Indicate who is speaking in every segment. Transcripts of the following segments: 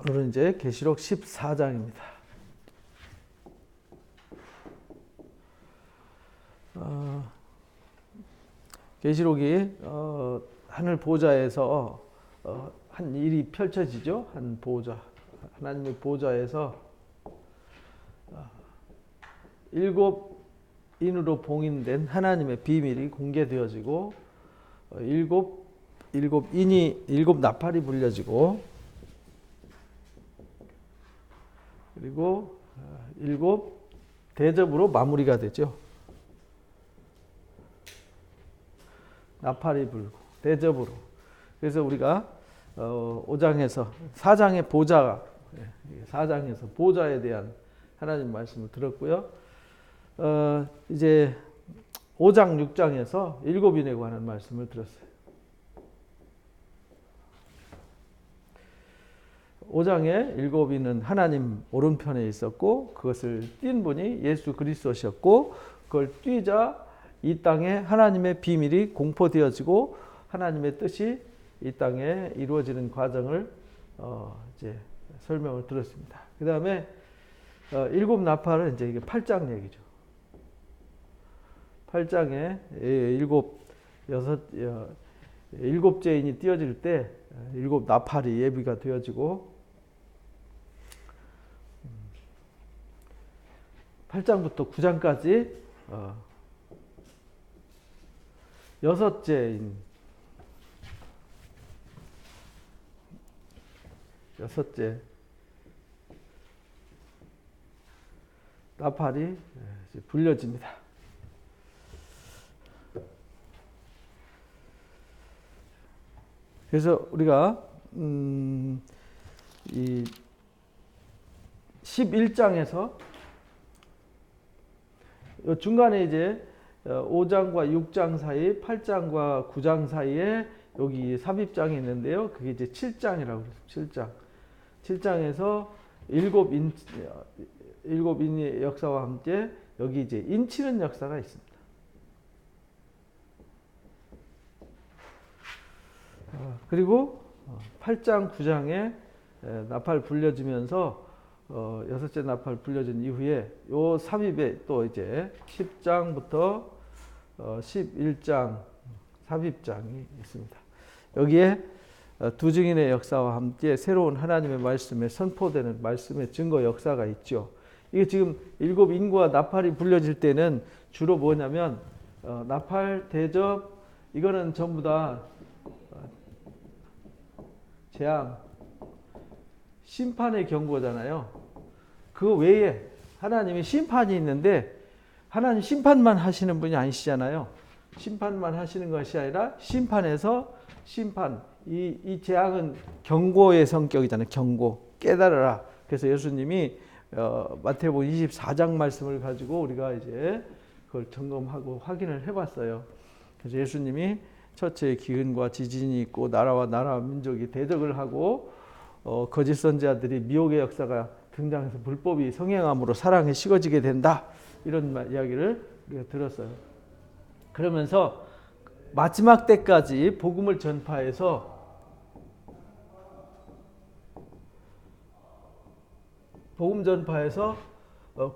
Speaker 1: 오늘은 이제 계시록 14장입니다. 계시록이 하늘 보좌에서 한 일이 펼쳐지죠. 한 보좌, 하나님의 보좌에서 일곱 인으로 봉인된 하나님의 비밀이 공개되어지고 일곱 나팔이 불려지고 그리고 일곱 대접으로 마무리가 되죠. 나팔이 불고 대접으로. 그래서 우리가 5장에서 4장의 보좌, 4장에서 보좌에 대한 하나님 말씀을 들었고요. 이제 5장, 6장에서 일곱인에 관한 말씀을 들었어요. 5장에 일곱인은 하나님 오른편에 있었고 그것을 띈 분이 예수 그리스도셨고 그걸 띄자 이 땅에 하나님의 비밀이 공포되어지고 하나님의 뜻이 이 땅에 이루어지는 과정을 이제 설명을 들었습니다. 그 다음에 일곱 나팔은 이제 이게 8장 얘기죠. 8장에 일곱째 인이 띄어질 때 일곱 나팔이 예비가 되어지고 8장부터 9장까지 여섯째 나팔이 불려집니다. 그래서 우리가 이 11장에서 중간에 이제 5장과 6장 사이, 8장과 9장 사이에 여기 삽입장이 있는데요. 그게 이제 7장이라고 그랬습니다. 7장에서 일곱 인의 역사와 함께 여기 이제 인치는 역사가 있습니다. 그리고 8장, 9장에 나팔 불려지면서 여섯째 나팔 불려진 이후에 요 삽입에 또 이제 10장부터 11장 삽입장이 있습니다. 여기에 두 증인의 역사와 함께 새로운 하나님의 말씀에 선포되는 말씀의 증거 역사가 있죠. 이게 지금 일곱 인과 나팔이 불려질 때는 주로 뭐냐면 나팔, 대접 이거는 전부 다 재앙, 심판의 경고잖아요. 그 외에 하나님의 심판이 있는데 하나님 심판만 하시는 분이 아니시잖아요. 심판만 하시는 것이 아니라 심판에서 심판. 이 재앙은 경고의 성격이잖아요. 경고. 깨달아라. 그래서 예수님이 마태복음 24장 말씀을 가지고 우리가 이제 그걸 점검하고 확인을 해봤어요. 그래서 예수님이 첫째 기근과 지진이 있고 나라와 민족이 대적을 하고 거짓 선지자들이 미혹의 역사가 등장해서 불법이 성행함으로 사랑이 식어지게 된다. 이런 이야기를 우리가 들었어요. 그러면서 마지막 때까지 복음을 전파해서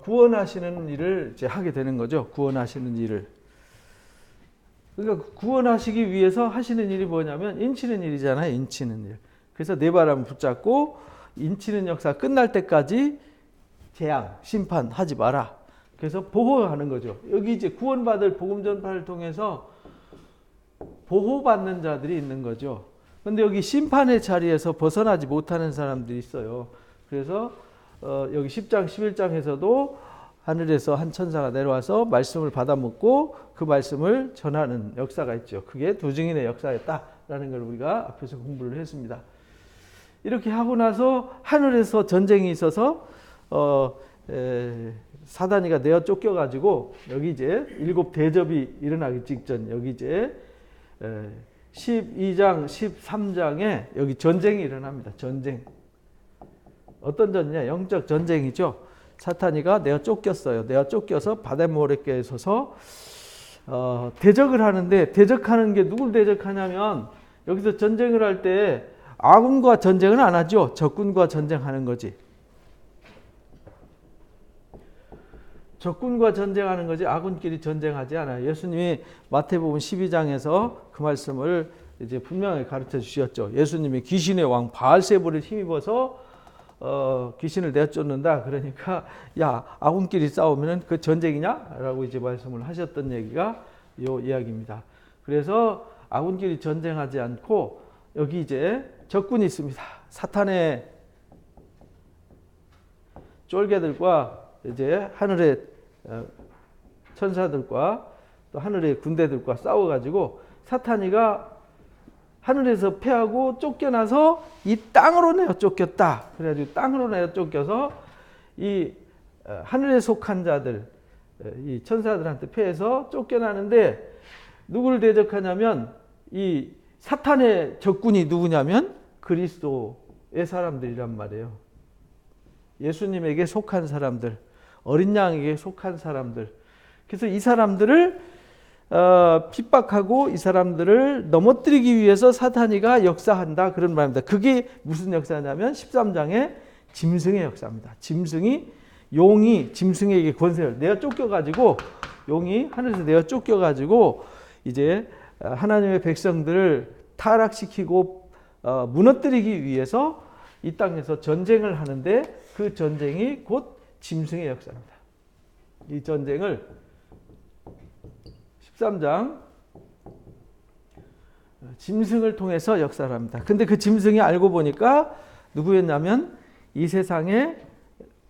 Speaker 1: 구원하시는 일을 이제 하게 되는 거죠. 구원하시는 일을. 그러니까 구원하시기 위해서 하시는 일이 뭐냐면 인치는 일이잖아요. 인치는 일. 그래서 네 바람 붙잡고 인치는 역사 끝날 때까지 재앙, 심판하지 마라. 그래서 보호하는 거죠. 여기 이제 구원받을 복음 전파를 통해서 보호받는 자들이 있는 거죠. 그런데 여기 심판의 자리에서 벗어나지 못하는 사람들이 있어요. 그래서 여기 10장, 11장에서도 하늘에서 한 천사가 내려와서 말씀을 받아먹고 그 말씀을 전하는 역사가 있죠. 그게 두 증인의 역사였다라는 걸 우리가 앞에서 공부를 했습니다. 이렇게 하고 나서 하늘에서 전쟁이 있어서 사단이가 내어 쫓겨가지고 여기 이제 일곱 대접이 일어나기 직전 여기 이제 12장, 13장에 여기 전쟁이 일어납니다. 전쟁. 어떤 전쟁이냐? 영적 전쟁이죠. 사탄이가 내어 쫓겼어요. 내어 쫓겨서 바다 모래께에 서서 대적을 하는데 대적하는 게 누굴 대적하냐면 여기서 전쟁을 할 때 아군과 전쟁은 안 하죠. 적군과 전쟁하는 거지. 적군과 전쟁하는 거지 아군끼리 전쟁하지 않아요. 예수님이 마태복음 12장에서 그 말씀을 이제 분명히 가르쳐 주셨죠. 예수님이 귀신의 왕 바알세불을 힘입어서 귀신을 내쫓는다. 그러니까 야 아군끼리 싸우면은 그 전쟁이냐라고 이제 말씀을 하셨던 얘기가 요 이야기입니다. 그래서 아군끼리 전쟁하지 않고 여기 이제 적군이 있습니다. 사탄의 쫄개들과 이제 하늘의 천사들과 또 하늘의 군대들과 싸워가지고 사탄이가 하늘에서 패하고 쫓겨나서 이 땅으로 내어 쫓겼다. 그래가지고 땅으로 내어 쫓겨서 이 하늘에 속한 자들, 이 천사들한테 패해서 쫓겨나는데 누구를 대적하냐면 이 사탄의 적군이 누구냐면 그리스도의 사람들이란 말이에요. 예수님에게 속한 사람들, 어린 양에게 속한 사람들. 그래서 이 사람들을 핍박하고 이 사람들을 넘어뜨리기 위해서 사탄이가 역사한다. 그런 말입니다. 그게 무슨 역사냐면 13장의 짐승의 역사입니다. 용이 짐승에게 권세를 내어 쫓겨가지고 용이 하늘에서 내어 쫓겨가지고 이제 하나님의 백성들을 타락시키고 무너뜨리기 위해서 이 땅에서 전쟁을 하는데 그 전쟁이 곧 짐승의 역사입니다. 이 전쟁을 13장 짐승을 통해서 역사를 합니다. 근데 그 짐승이 알고 보니까 누구였냐면 이 세상의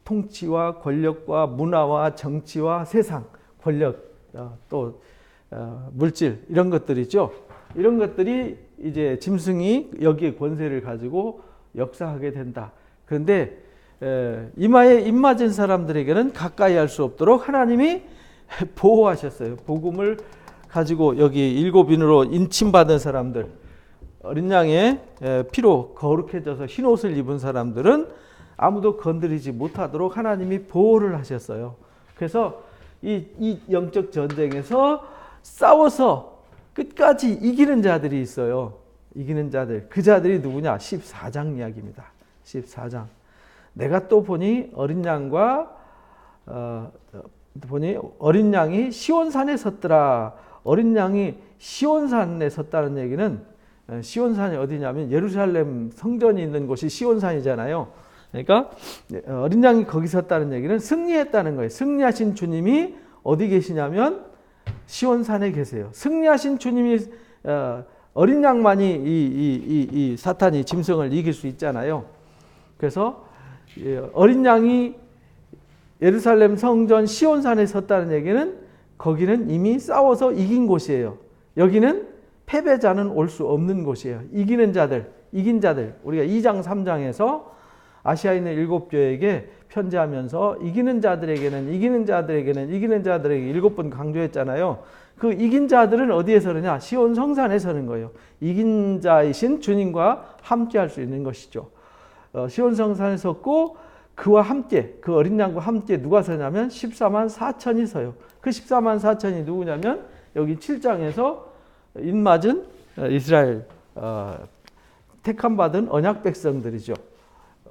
Speaker 1: 통치와 권력과 문화와 정치와 세상, 권력, 또 물질 이런 것들이죠. 이런 것들이 이제 짐승이 여기에 권세를 가지고 역사하게 된다. 그런데 이마에 입맞은 사람들에게는 가까이 할 수 없도록 하나님이 보호하셨어요. 복음을 가지고 여기 일곱 인으로 인침받은 사람들, 어린 양의 피로 거룩해져서 흰 옷을 입은 사람들은 아무도 건드리지 못하도록 하나님이 보호를 하셨어요. 그래서 이 영적 전쟁에서 싸워서 끝까지 이기는 자들이 있어요. 이기는 자들. 그 자들이 누구냐? 14장 이야기입니다. 14장. 내가 또 보니 어린 양이 시온산에 섰더라. 어린 양이 시온산에 섰다는 얘기는 시온산이 어디냐면 예루살렘 성전이 있는 곳이 시온산이잖아요. 그러니까 어린 양이 거기 섰다는 얘기는 승리했다는 거예요. 승리하신 주님이 어디 계시냐면 시온산에 계세요. 승리하신 주님이 어린 양만이 이 사탄이 짐승을 이길 수 있잖아요. 그래서 어린 양이 예루살렘 성전 시온산에 섰다는 얘기는 거기는 이미 싸워서 이긴 곳이에요. 여기는 패배자는 올 수 없는 곳이에요. 이긴 자들. 우리가 2장 3장에서 아시아에 있는 7교회에게 편지하면서 이기는 자들에게 7번 강조했잖아요. 그 이긴 자들은 어디에 서느냐? 시온 성산에 서는 거예요. 이긴 자이신 주님과 함께 할 수 있는 것이죠. 시온 성산에 섰고 그와 함께, 그 어린 양과 함께 누가 서냐면 14만 4천이 서요. 그 14만 4천이 누구냐면 여기 7장에서 인맞은 이스라엘 택함 받은 언약 백성들이죠.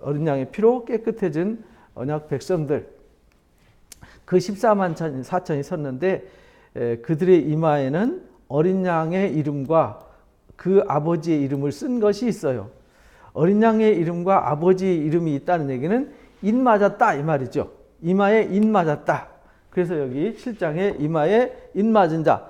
Speaker 1: 어린 양의 피로 깨끗해진 언약 백성들. 그 14만 4천이 섰는데 그들의 이마에는 어린 양의 이름과 그 아버지의 이름을 쓴 것이 있어요. 어린 양의 이름과 아버지의 이름이 있다는 얘기는 인 맞았다 이 말이죠. 이마에 인 맞았다. 그래서 여기 7장에 이마에 인 맞은 자.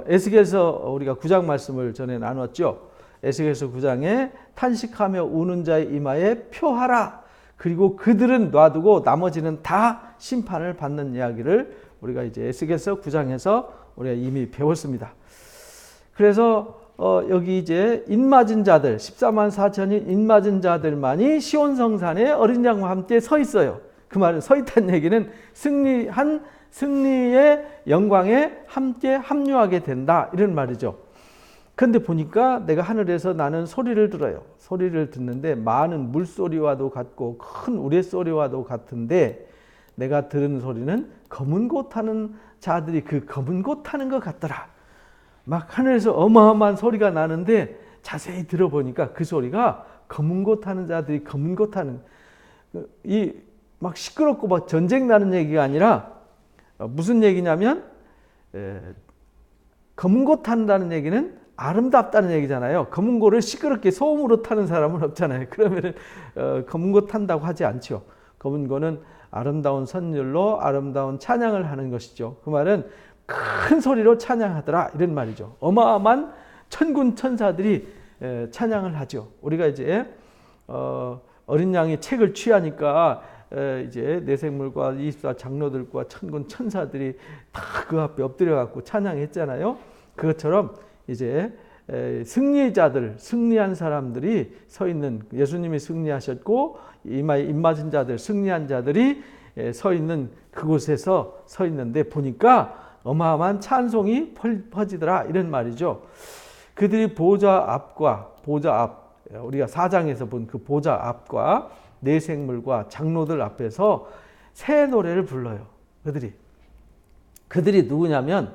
Speaker 1: 에스겔서 우리가 9장 말씀을 전에 나눴죠. 에스겔서 9장에 탄식하며 우는 자의 이마에 표하라. 그리고 그들은 놔두고 나머지는 다 심판을 받는 이야기를 우리가 이제 에스겔서 9장에서 우리가 이미 배웠습니다. 그래서 여기 이제 인맞은 자들 14만 4천인 인맞은 자들만이 시온 성산에 어린 양과 함께 서 있어요. 그 말은 서 있다는 얘기는 승리의 영광에 함께 합류하게 된다 이런 말이죠. 그런데 보니까 내가 하늘에서 나는 소리를 들어요. 소리를 듣는데 많은 물소리와도 같고 큰 우레소리와도 같은데 내가 들은 소리는 검은 고 타는 자들이 그 검은 고 타는 것 같더라. 막 하늘에서 어마어마한 소리가 나는데 자세히 들어보니까 그 소리가 검은 고 타는 자들이 검은 고 타는, 이 막 시끄럽고 막 전쟁 나는 얘기가 아니라 무슨 얘기냐면 검은 고 탄다는 얘기는 아름답다는 얘기잖아요. 검은 고를 시끄럽게 소음으로 타는 사람은 없잖아요. 그러면은 검은 고 탄다고 하지 않죠. 검은 고는 아름다운 선율로 아름다운 찬양을 하는 것이죠. 그 말은 큰 소리로 찬양하더라 이런 말이죠. 어마어마한 천군 천사들이 찬양을 하죠. 우리가 이제 어린 양이 책을 취하니까 이제 내생물과 24 장로들과 천군 천사들이 다 그 앞에 엎드려 갖고 찬양했잖아요. 그것처럼 이제 승리자들, 승리한 사람들이 서 있는, 예수님이 승리하셨고 이마에 입맞은 자들, 승리한 자들이 서 있는 그곳에서 서 있는데 보니까 어마어마한 찬송이 퍼지더라 이런 말이죠. 그들이 보좌 앞과 우리가 4장에서 본 그 보좌 앞과 네 생물과 장로들 앞에서 새 노래를 불러요. 그들이 누구냐면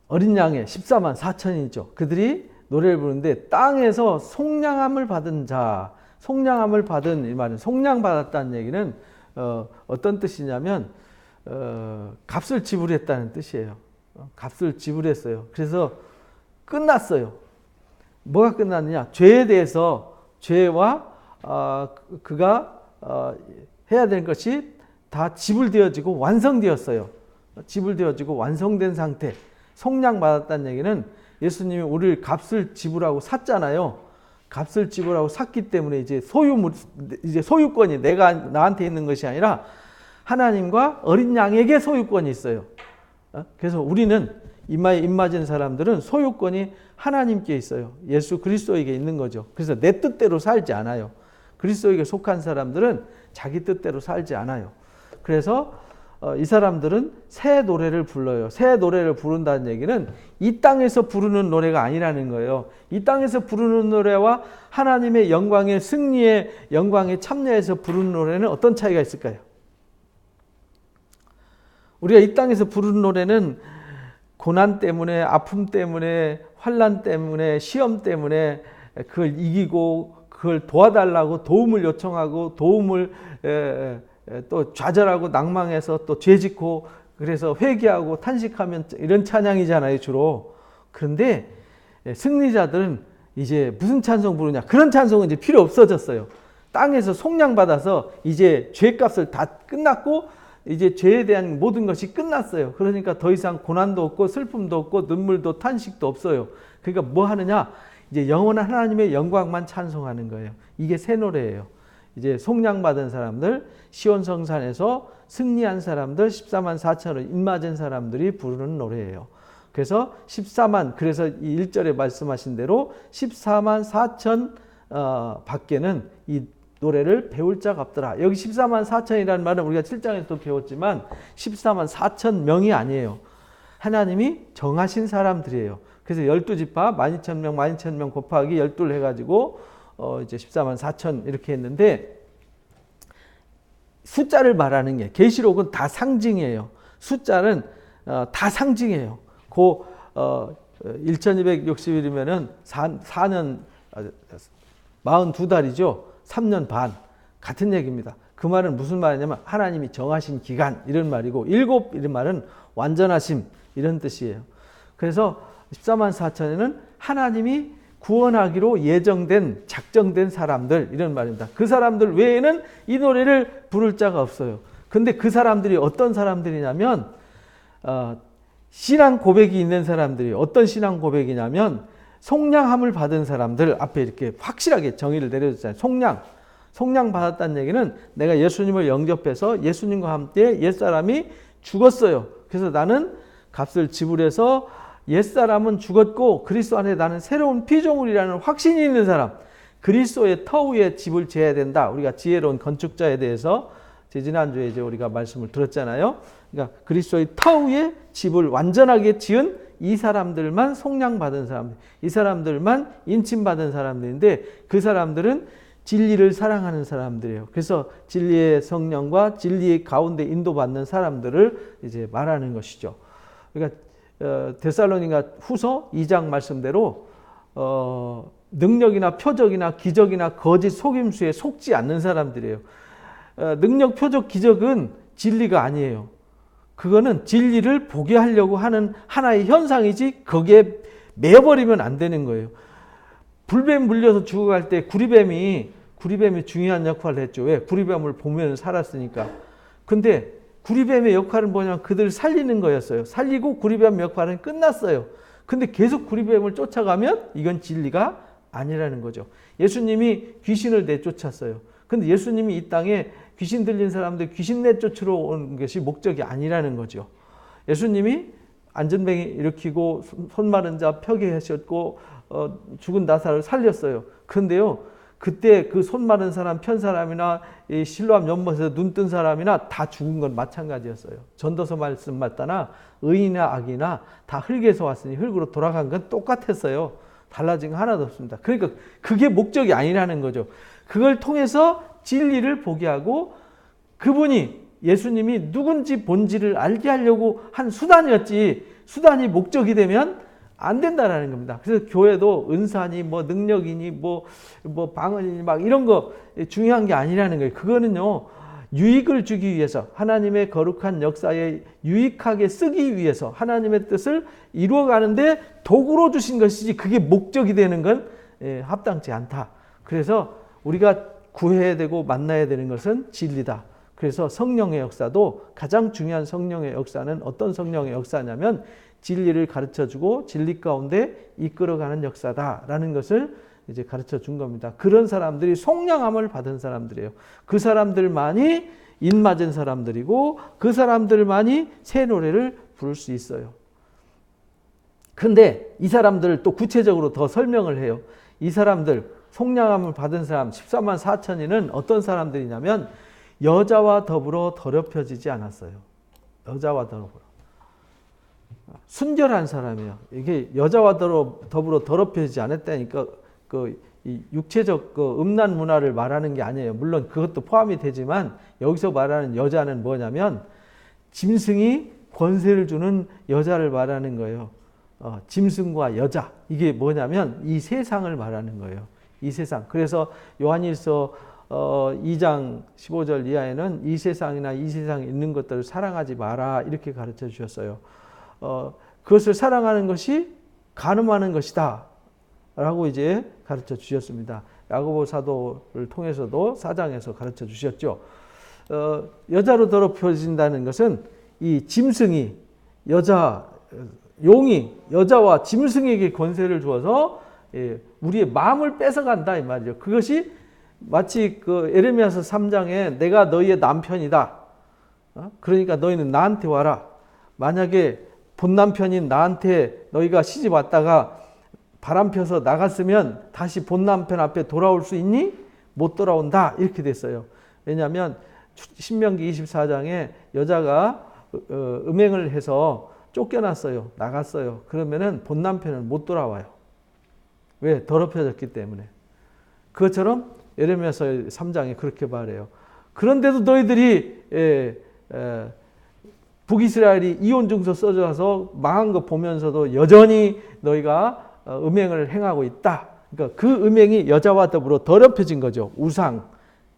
Speaker 1: 어린 양의 14만 4천이죠. 그들이 노래를 부르는데 땅에서 속량함을 받은 자, 속량함을 받은, 이 말은 속량받았다는 얘기는 어떤 뜻이냐면 값을 지불했다는 뜻이에요. 값을 지불했어요. 그래서 끝났어요. 뭐가 끝났느냐? 죄에 대해서, 죄와 그가 해야 될 것이 다 지불되어지고 완성되었어요. 지불되어지고 완성된 상태. 속량받았다는 얘기는 예수님이 우리를 값을 지불하고 샀잖아요. 값을 지불하고 샀기 때문에 이제 소유권이 나한테 있는 것이 아니라 하나님과 어린 양에게 소유권이 있어요. 그래서 우리는 이마에 입맞은 사람들은 소유권이 하나님께 있어요. 예수 그리스도에게 있는 거죠. 그래서 내 뜻대로 살지 않아요. 그리스도에게 속한 사람들은 자기 뜻대로 살지 않아요. 그래서 이 사람들은 새 노래를 불러요. 새 노래를 부른다는 얘기는 이 땅에서 부르는 노래가 아니라는 거예요. 이 땅에서 부르는 노래와 하나님의 영광의 승리의 영광에 참여해서 부르는 노래는 어떤 차이가 있을까요? 우리가 이 땅에서 부르는 노래는 고난 때문에, 아픔 때문에, 환난 때문에, 시험 때문에 그걸 이기고 그걸 도와달라고 도움을 요청하고 도움을 또 좌절하고 낭망해서 또 죄짓고 그래서 회개하고 탄식하면 이런 찬양이잖아요, 주로. 그런데 승리자들은 이제 무슨 찬송 부르냐? 그런 찬송은 이제 필요 없어졌어요. 땅에서 속량받아서 이제 죄값을 다 끝났고 이제 죄에 대한 모든 것이 끝났어요. 그러니까 더 이상 고난도 없고 슬픔도 없고 눈물도 탄식도 없어요. 그러니까 뭐 하느냐? 이제 영원한 하나님의 영광만 찬송하는 거예요. 이게 새 노래예요. 이제 속량받은 사람들, 시온 성산에서 승리한 사람들, 14만 4천을 입맞은 사람들이 부르는 노래예요. 그래서 14만, 그래서 이 1절에 말씀하신 대로 14만 4천 밖에는 이 노래를 배울 자가 없더라. 여기 14만 4천이라는 말은 우리가 7장에서 또 배웠지만 14만 4천 명이 아니에요. 하나님이 정하신 사람들이에요. 그래서 12지파 12,000명 12,000명 곱하기 12를 해가지고 이제 14만 4천 이렇게 했는데 숫자를 말하는 게 계시록은 다 상징이에요. 숫자는 다 상징이에요. 그 1260일이면은 4년 42달이죠. 3년 반 같은 얘기입니다. 그 말은 무슨 말이냐면 하나님이 정하신 기간 이런 말이고 7 이런 말은 완전하심 이런 뜻이에요. 그래서 14만 4천에는 하나님이 구원하기로 예정된 작정된 사람들 이런 말입니다. 그 사람들 외에는 이 노래를 부를 자가 없어요. 근데 그 사람들이 어떤 사람들이냐면 신앙 고백이 있는 사람들이 어떤 신앙 고백이냐면 속량함을 받은 사람들 앞에 이렇게 확실하게 정의를 내려줬잖아요. 속량 받았다는 얘기는 내가 예수님을 영접해서 예수님과 함께 옛사람이 죽었어요. 그래서 나는 값을 지불해서 옛사람은 죽었고 그리스도 안에 나는 새로운 피조물이라는 확신이 있는 사람, 그리스도의 터 위에 집을 지어야 된다. 우리가 지혜로운 건축자에 대해서 지난주에 이제 우리가 말씀을 들었잖아요. 그러니까 그리스도의 터 위에 집을 완전하게 지은 이 사람들만 속량받은 사람들, 이 사람들만 인침받은 사람들인데 그 사람들은 진리를 사랑하는 사람들이에요. 그래서 진리의 성령과 진리의 가운데 인도받는 사람들을 이제 말하는 것이죠. 그러니까 데살로니가 후서 2장 말씀대로 능력이나 표적이나 기적이나 거짓 속임수에 속지 않는 사람들이에요. 능력, 표적, 기적은 진리가 아니에요. 그거는 진리를 보게 하려고 하는 하나의 현상이지 거기에 매여버리면 안 되는 거예요. 불뱀 물려서 죽어갈 때 구리뱀이 중요한 역할을 했죠. 왜? 구리뱀을 보면 살았으니까. 근데 구리뱀의 역할은 뭐냐면 그들을 살리는 거였어요. 살리고 구리뱀 역할은 끝났어요. 근데 계속 구리뱀을 쫓아가면 이건 진리가 아니라는 거죠. 예수님이 귀신을 내쫓았어요. 근데 예수님이 이 땅에 귀신 들린 사람들 귀신 내쫓으러 온 것이 목적이 아니라는 거죠. 예수님이 안전뱅이 일으키고 손 마른 자 펴게 하셨고 죽은 나사를 살렸어요. 그런데요, 그때 그 손 마른 사람, 편 사람이나 이 실로암 연못에서 눈 뜬 사람이나 다 죽은 건 마찬가지였어요. 전도서 말씀 맞다나 의인이나 악이나 다 흙에서 왔으니 흙으로 돌아간 건 똑같았어요. 달라진 거 하나도 없습니다. 그러니까 그게 목적이 아니라는 거죠. 그걸 통해서 진리를 보게 하고 그분이 예수님이 누군지 본질을 알게 하려고 한 수단이었지 수단이 목적이 되면 안 된다라는 겁니다. 그래서 교회도 은사니 뭐 능력이니 뭐 방언이니 막 이런 거 중요한 게 아니라는 거예요. 그거는요 유익을 주기 위해서 하나님의 거룩한 역사에 유익하게 쓰기 위해서 하나님의 뜻을 이루어가는데 도구로 주신 것이지 그게 목적이 되는 건 합당치 않다. 그래서 우리가 구해야 되고 만나야 되는 것은 진리다. 그래서 성령의 역사도 가장 중요한 성령의 역사는 어떤 성령의 역사냐면 진리를 가르쳐주고 진리 가운데 이끌어가는 역사다라는 것을 이제 가르쳐 준 겁니다. 그런 사람들이 속량함을 받은 사람들이에요. 그 사람들만이 인 맞은 사람들이고 그 사람들만이 새 노래를 부를 수 있어요. 근데 이 사람들을 또 구체적으로 더 설명을 해요. 이 사람들 속량함을 받은 사람 14만 4천인은 어떤 사람들이냐면 여자와 더불어 더럽혀지지 않았어요. 여자와 더불어. 순결한 사람이에요. 이게 여자와 더불어 더럽혀지지 않았다니까 이 육체적 음란 문화를 말하는 게 아니에요. 물론 그것도 포함이 되지만 여기서 말하는 여자는 뭐냐면 짐승이 권세를 주는 여자를 말하는 거예요. 짐승과 여자. 이게 뭐냐면 이 세상을 말하는 거예요. 이 세상. 그래서 요한일서 2장 15절 이하에는 이 세상이나 이 세상에 있는 것들을 사랑하지 마라 이렇게 가르쳐 주셨어요. 그것을 사랑하는 것이 간음하는 것이다 라고 이제 가르쳐 주셨습니다. 야고보 사도를 통해서도 4장에서 가르쳐 주셨죠. 여자로 더럽혀진다는 것은 이 짐승이 용이 여자와 짐승에게 권세를 주어서 우리의 마음을 뺏어간다 이 말이죠. 그것이 마치 그 에레미야서 3장에 내가 너희의 남편이다. 그러니까 너희는 나한테 와라. 만약에 본 남편인 나한테 너희가 시집 왔다가 바람 펴서 나갔으면 다시 본 남편 앞에 돌아올 수 있니? 못 돌아온다. 이렇게 됐어요. 왜냐하면 신명기 24장에 여자가 음행을 해서 쫓겨났어요. 나갔어요. 그러면은 본 남편은 못 돌아와요. 왜? 더럽혀졌기 때문에. 그것처럼 에레미야서 3장에 그렇게 말해요. 그런데도 너희들이 북이스라엘이 이혼증서 써줘서 망한 거 보면서도 여전히 너희가 음행을 행하고 있다. 그러니까 그 음행이 여자와 더불어 더럽혀진 거죠. 우상,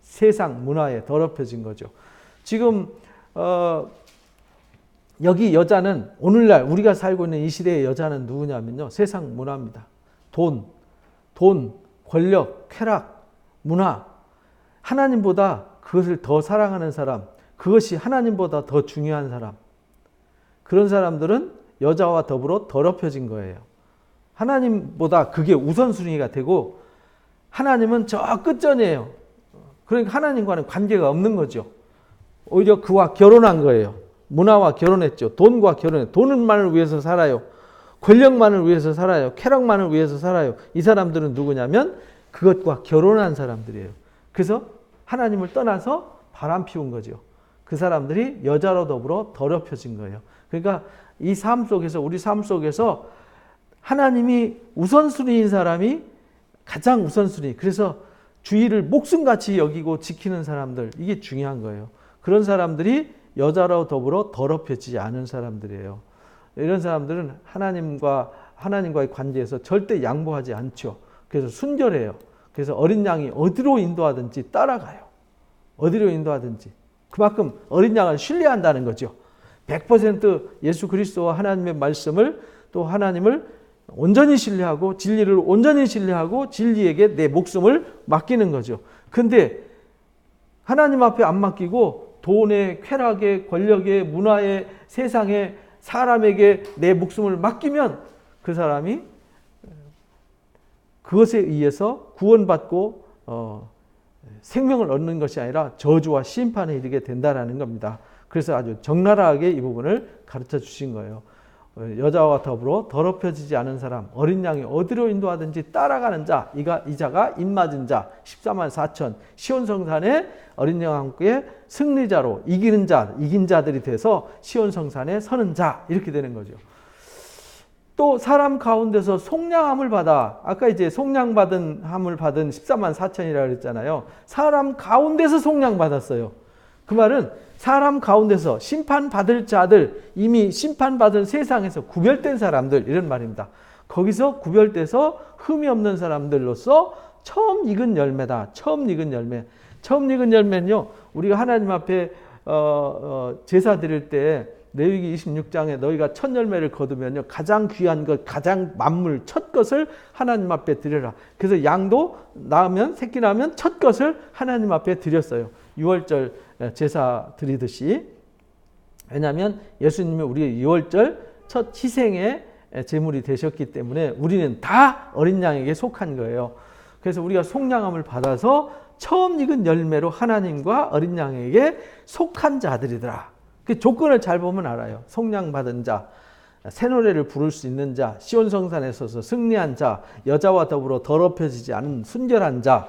Speaker 1: 세상 문화에 더럽혀진 거죠. 지금 여기 여자는 오늘날 우리가 살고 있는 이 시대의 여자는 누구냐면요. 세상 문화입니다. 돈, 권력, 쾌락, 문화. 하나님보다 그것을 더 사랑하는 사람, 그것이 하나님보다 더 중요한 사람. 그런 사람들은 여자와 더불어 더럽혀진 거예요. 하나님보다 그게 우선순위가 되고 하나님은 저 끝전이에요. 그러니까 하나님과는 관계가 없는 거죠. 오히려 그와 결혼한 거예요. 문화와 결혼했죠. 돈과 결혼했죠. 돈만을 위해서 살아요. 권력만을 위해서 살아요. 쾌락만을 위해서 살아요. 이 사람들은 누구냐면 그것과 결혼한 사람들이에요. 그래서 하나님을 떠나서 바람 피운 거죠. 그 사람들이 여자로 더불어 더럽혀진 거예요. 그러니까 이 삶 속에서 우리 삶 속에서 하나님이 우선순위인 사람이 가장 우선순위. 그래서 주의를 목숨같이 여기고 지키는 사람들 이게 중요한 거예요. 그런 사람들이 여자로 더불어 더럽혀지지 않은 사람들이에요. 이런 사람들은 하나님과의 관계에서 절대 양보하지 않죠. 그래서 순결해요. 그래서 어린 양이 어디로 인도하든지 따라가요. 어디로 인도하든지. 그만큼 어린 양을 신뢰한다는 거죠. 100% 예수 그리스도와 하나님의 말씀을 또 하나님을 온전히 신뢰하고 진리를 온전히 신뢰하고 진리에게 내 목숨을 맡기는 거죠. 근데 하나님 앞에 안 맡기고 돈에, 쾌락에, 권력에, 문화에, 세상에, 사람에게 내 목숨을 맡기면 그 사람이 그것에 의해서 구원받고 생명을 얻는 것이 아니라 저주와 심판에 이르게 된다라는 겁니다. 그래서 아주 적나라하게 이 부분을 가르쳐 주신 거예요. 여자와 더불어 더럽혀지지 않은 사람, 어린 양이 어디로 인도하든지 따라가는 자, 이 자가 입맞은 자, 14만 4천, 시온 성산에 어린 양과 함께 승리자로 이긴 자들이 돼서 시온 성산에 서는 자, 이렇게 되는 거죠. 또 사람 가운데서 속량함을 받아, 아까 이제 속량함을 받은 14만 4천이라고 그랬잖아요. 사람 가운데서 속량받았어요. 그 말은 사람 가운데서 심판받을 자들, 이미 심판받은 세상에서 구별된 사람들, 이런 말입니다. 거기서 구별돼서 흠이 없는 사람들로서 처음 익은 열매다. 처음 익은 열매. 처음 익은 열매는요, 우리가 하나님 앞에 제사 드릴 때 레위기 26장에 너희가 첫 열매를 거두면요, 가장 귀한 것, 가장 만물, 첫 것을 하나님 앞에 드려라. 그래서 양도 낳으면, 새끼 낳으면 첫 것을 하나님 앞에 드렸어요. 6월절 제사 드리듯이. 왜냐하면 예수님이 우리의 6월절 첫 희생의 제물이 되셨기 때문에 우리는 다 어린 양에게 속한 거예요. 그래서 우리가 속량함을 받아서 처음 익은 열매로 하나님과 어린 양에게 속한 자들이더라. 그 조건을 잘 보면 알아요. 속량받은 자, 새 노래를 부를 수 있는 자, 시온 성산에 서서 승리한 자, 여자와 더불어 더럽혀지지 않은 순결한 자,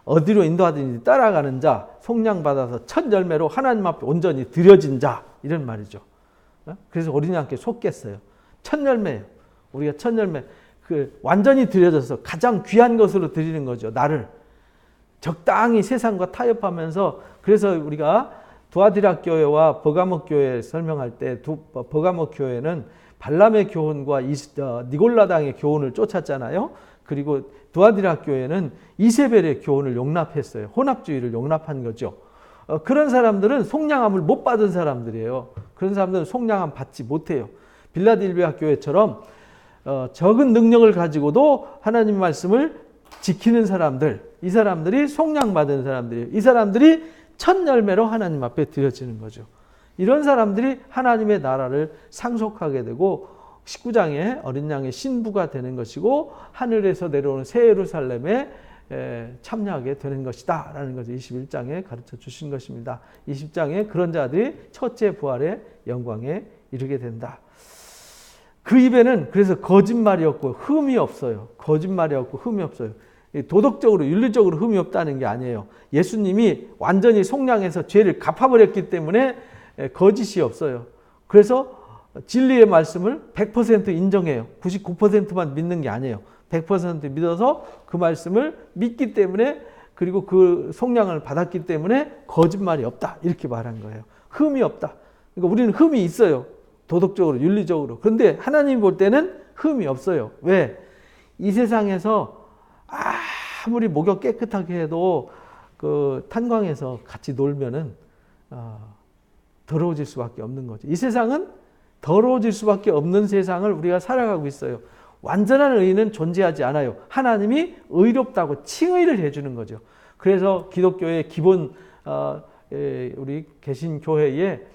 Speaker 1: 어디로 인도하든지 따라가는 자, 속량받아서 첫 열매로 하나님 앞에 온전히 드려진 자, 이런 말이죠. 그래서 어린 양께 속겠어요. 첫 열매예요. 우리가 첫 열매, 완전히 드려져서 가장 귀한 것으로 드리는 거죠. 나를 적당히 세상과 타협하면서. 그래서 우리가 두아디라 교회와 버가모 교회 설명할 때 버가모 교회는 발람의 교훈과 니골라당의 교훈을 쫓았잖아요. 그리고 두아디라 교회는 이세벨의 교훈을 용납했어요. 혼합주의를 용납한 거죠. 그런 사람들은 속량함을 못 받은 사람들이에요. 그런 사람들은 속량함 받지 못해요. 빌라델비아 교회처럼 적은 능력을 가지고도 하나님 말씀을 지키는 사람들, 이 사람들이 속량받은 사람들이에요. 이 사람들이 첫 열매로 하나님 앞에 드려지는 거죠. 이런 사람들이 하나님의 나라를 상속하게 되고 19장에 어린 양의 신부가 되는 것이고 하늘에서 내려오는 새 예루살렘에 참여하게 되는 것이다 라는 것을 21장에 가르쳐 주신 것입니다. 20장에 그런 자들이 첫째 부활의 영광에 이르게 된다. 그 입에는 그래서 거짓말이 없고 흠이 없어요. 거짓말이 없고 흠이 없어요. 도덕적으로 윤리적으로 흠이 없다는 게 아니에요. 예수님이 완전히 속량해서 죄를 갚아버렸기 때문에 거짓이 없어요. 그래서 진리의 말씀을 100% 인정해요. 99%만 믿는 게 아니에요. 100% 믿어서 그 말씀을 믿기 때문에, 그리고 그 속량을 받았기 때문에 거짓말이 없다, 이렇게 말한 거예요. 흠이 없다. 그러니까 우리는 흠이 있어요. 도덕적으로, 윤리적으로. 그런데 하나님이 볼 때는 흠이 없어요. 왜? 이 세상에서 아무리 목욕 깨끗하게 해도 그 탄광에서 같이 놀면은 더러워질 수밖에 없는 거죠. 이 세상은 더러워질 수밖에 없는 세상을 우리가 살아가고 있어요. 완전한 의는 존재하지 않아요. 하나님이 의롭다고 칭의를 해주는 거죠. 그래서 기독교의 기본, 우리 개신교회의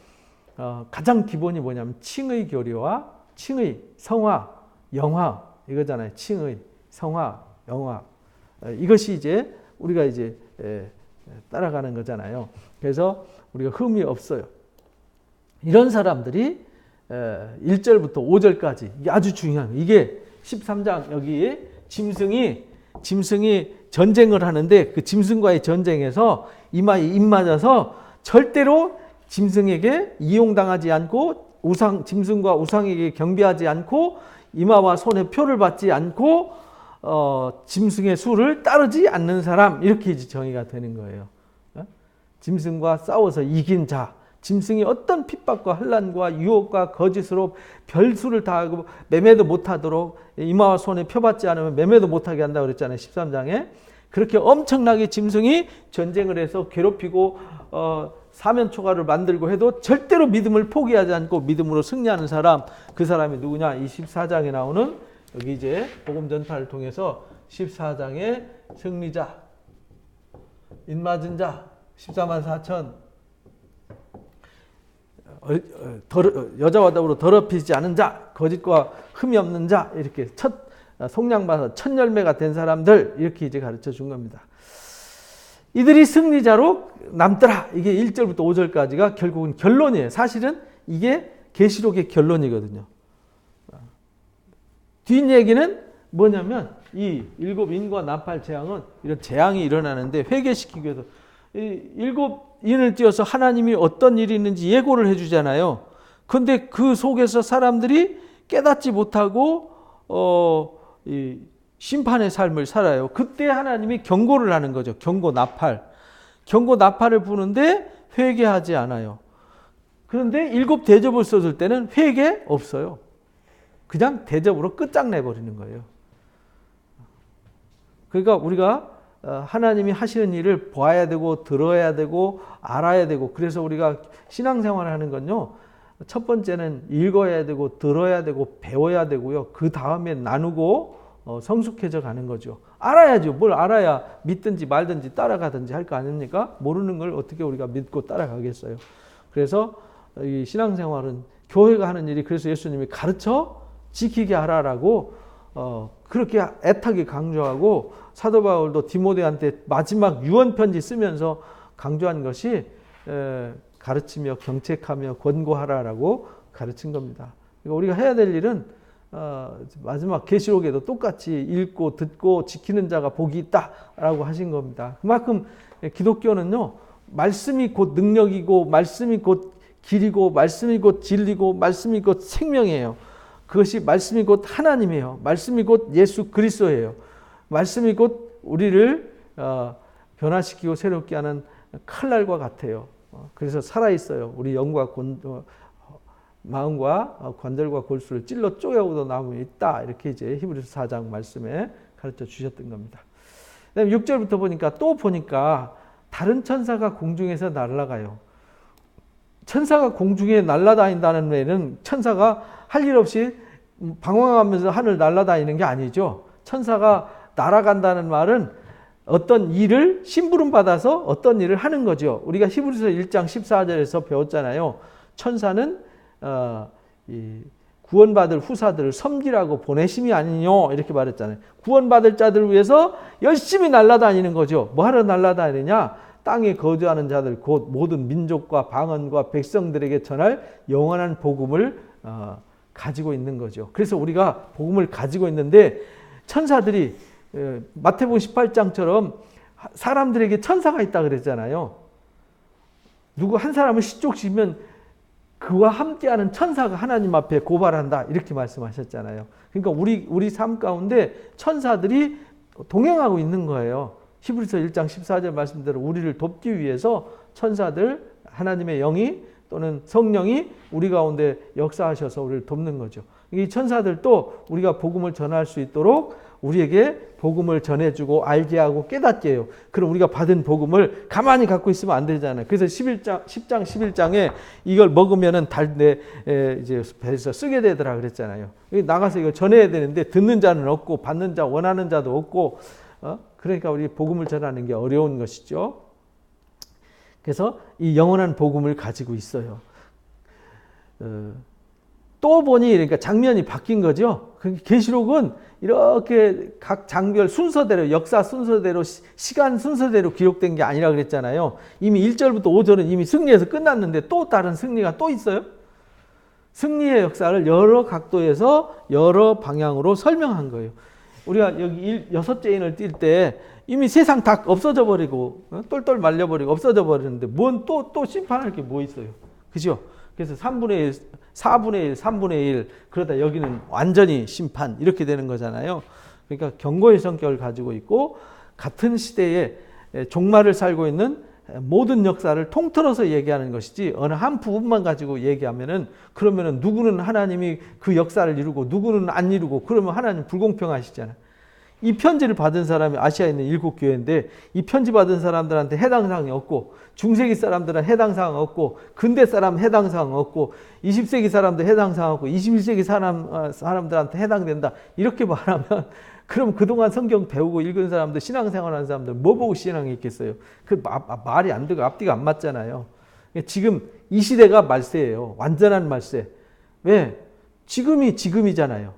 Speaker 1: 가장 기본이 뭐냐면 칭의 교리와 칭의, 성화, 영화, 이거잖아요. 칭의, 성화, 영화. 이것이 이제 우리가 이제 따라가는 거잖아요. 그래서 우리가 흠이 없어요. 이런 사람들이 1절부터 5절까지, 이게 아주 중요한 거예요. 이게 13장 여기 짐승이 전쟁을 하는데 그 짐승과의 전쟁에서 이마에 입맞아서 절대로 짐승에게 이용당하지 않고 짐승과 우상에게 경배하지 않고 이마와 손에 표를 받지 않고 짐승의 수를 따르지 않는 사람, 이렇게 정의가 되는 거예요. 짐승과 싸워서 이긴 자, 짐승이 어떤 핍박과 환난과 유혹과 거짓으로 별수를 다하고 매매도 못하도록 이마와 손에 펴받지 않으면 매매도 못하게 한다고 그랬잖아요. 13장에. 그렇게 엄청나게 짐승이 전쟁을 해서 괴롭히고 사면초가를 만들고 해도 절대로 믿음을 포기하지 않고 믿음으로 승리하는 사람, 그 사람이 누구냐? 이 14장에 나오는 여기 이제 복음 전파를 통해서 14장의 승리자, 인맞은 자, 14만 4천, 여자와 더불어 더럽히지 않은 자, 거짓과 흠이 없는 자, 이렇게 첫 속량받아서 첫 열매가 된 사람들, 이렇게 이제 가르쳐 준 겁니다. 이들이 승리자로 남더라. 이게 1절부터 5절까지가 결국은 결론이에요. 사실은 이게 계시록의 결론이거든요. 뒷얘기는 뭐냐면 이 일곱 인과 나팔 재앙은 이런 재앙이 일어나는데 회개시키기 위해서 일곱 인을 띄어서 하나님이 어떤 일이 있는지 예고를 해주잖아요. 그런데 그 속에서 사람들이 깨닫지 못하고 이 심판의 삶을 살아요. 그때 하나님이 경고를 하는 거죠. 경고 나팔을 부는데 회개하지 않아요. 그런데 일곱 대접을 써줄 때는 회개 없어요. 그냥 대접으로 끝장내버리는 거예요. 그러니까 우리가 하나님이 하시는 일을 봐야 되고 들어야 되고 알아야 되고, 그래서 우리가 신앙생활을 하는 건요, 첫 번째는 읽어야 되고 들어야 되고 배워야 되고요. 그 다음에 나누고 성숙해져 가는 거죠. 알아야죠. 뭘 알아야 믿든지 말든지 따라가든지 할 거 아닙니까? 모르는 걸 어떻게 우리가 믿고 따라가겠어요. 그래서 이 신앙생활은 교회가 하는 일이, 그래서 예수님이 가르쳐 지키게 하라라고 그렇게 애타게 강조하고, 사도 바울도 디모데한테 마지막 유언편지 쓰면서 강조한 것이 가르치며 경책하며 권고하라라고 가르친 겁니다. 그러니까 우리가 해야 될 일은 마지막 계시록에도 똑같이 읽고 듣고 지키는 자가 복이 있다라고 하신 겁니다. 그만큼 기독교는요, 말씀이 곧 능력이고, 말씀이 곧 길이고, 말씀이 곧 진리고, 말씀이 곧 생명이에요. 그것이 말씀이 곧 하나님이에요. 말씀이 곧 예수 그리스도예요. 말씀이 곧 우리를 변화시키고 새롭게 하는 칼날과 같아요. 그래서 살아있어요. 우리 영과 마음과 관절과 골수를 찔러 쪼개고도 남음이 있다. 이렇게 이제 히브리서 4장 말씀에 가르쳐 주셨던 겁니다. 그다음에 6절부터 보니까 다른 천사가 공중에서 날아가요. 천사가 공중에 날아다닌다는 외에는 천사가 할 일 없이 방황하면서 하늘 날아다니는 게 아니죠. 천사가 날아간다는 말은 어떤 일을 심부름 받아서 어떤 일을 하는 거죠. 우리가 히브리서 1장 14절에서 배웠잖아요. 천사는 구원받을 후사들을 섬기라고 보내심이 아니뇨, 이렇게 말했잖아요. 구원받을 자들을 위해서 열심히 날아다니는 거죠. 뭐 하러 날아다니느냐? 땅에 거주하는 자들 곧 모든 민족과 방언과 백성들에게 전할 영원한 복음을 가지고 있는 거죠. 그래서 우리가 복음을 가지고 있는데, 천사들이 마태복음 18장처럼 사람들에게 천사가 있다 그랬잖아요. 누구 한 사람을 시족시키면 그와 함께하는 천사가 하나님 앞에 고발한다, 이렇게 말씀하셨잖아요. 그러니까 우리 삶 가운데 천사들이 동행하고 있는 거예요. 히브리서 1장 14절 말씀대로 우리를 돕기 위해서 천사들, 하나님의 영이 또는 성령이 우리 가운데 역사하셔서 우리를 돕는 거죠. 이 천사들도 우리가 복음을 전할 수 있도록 우리에게 복음을 전해주고 알게 하고 깨닫게 해요. 그럼 우리가 받은 복음을 가만히 갖고 있으면 안 되잖아요. 그래서 10장 11장에 이걸 먹으면은 이제 배에서 쓰게 되더라 그랬잖아요. 나가서 이걸 전해야 되는데 듣는 자는 없고 받는 자 원하는 자도 없고, 그러니까 우리 복음을 전하는 게 어려운 것이죠. 그래서 이 영원한 복음을 가지고 있어요. 또 보니, 그러니까 장면이 바뀐 거죠. 계시록은 이렇게 각 장별 순서대로, 역사 순서대로, 시간 순서대로 기록된 게 아니라 그랬잖아요. 이미 1절부터 5절은 이미 승리해서 끝났는데 또 다른 승리가 또 있어요. 승리의 역사를 여러 각도에서 여러 방향으로 설명한 거예요. 우리가 여기 6째 인을 띌 때 이미 세상 다 없어져 버리고 똘똘 말려버리고 없어져 버리는데 뭔 또 심판할 게 뭐 있어요. 그죠? 그래서 3분의 1, 4분의 1, 3분의 1, 그러다 여기는 완전히 심판, 이렇게 되는 거잖아요. 그러니까 경고의 성격을 가지고 있고, 같은 시대에 종말을 살고 있는 모든 역사를 통틀어서 얘기하는 것이지 어느 한 부분만 가지고 얘기하면은 그러면은 누구는 하나님이 그 역사를 이루고 누구는 안 이루고 그러면 하나님 불공평하시잖아요. 이 편지를 받은 사람이 아시아에 있는 7교회인데 이 편지 받은 사람들한테 해당 사항이 없고 중세기 사람들은 해당 사항 없고 근대 사람 해당 사항 없고 20세기 사람들 해당 사항 없고 21세기 사람들한테 해당된다 이렇게 말하면 그럼 그동안 성경 배우고 읽은 사람들 신앙생활하는 사람들 뭐 보고 신앙이 있겠어요? 그 말이 안 되고 앞뒤가 안 맞잖아요. 지금 이 시대가 말세예요. 완전한 말세. 왜? 지금이 지금이잖아요.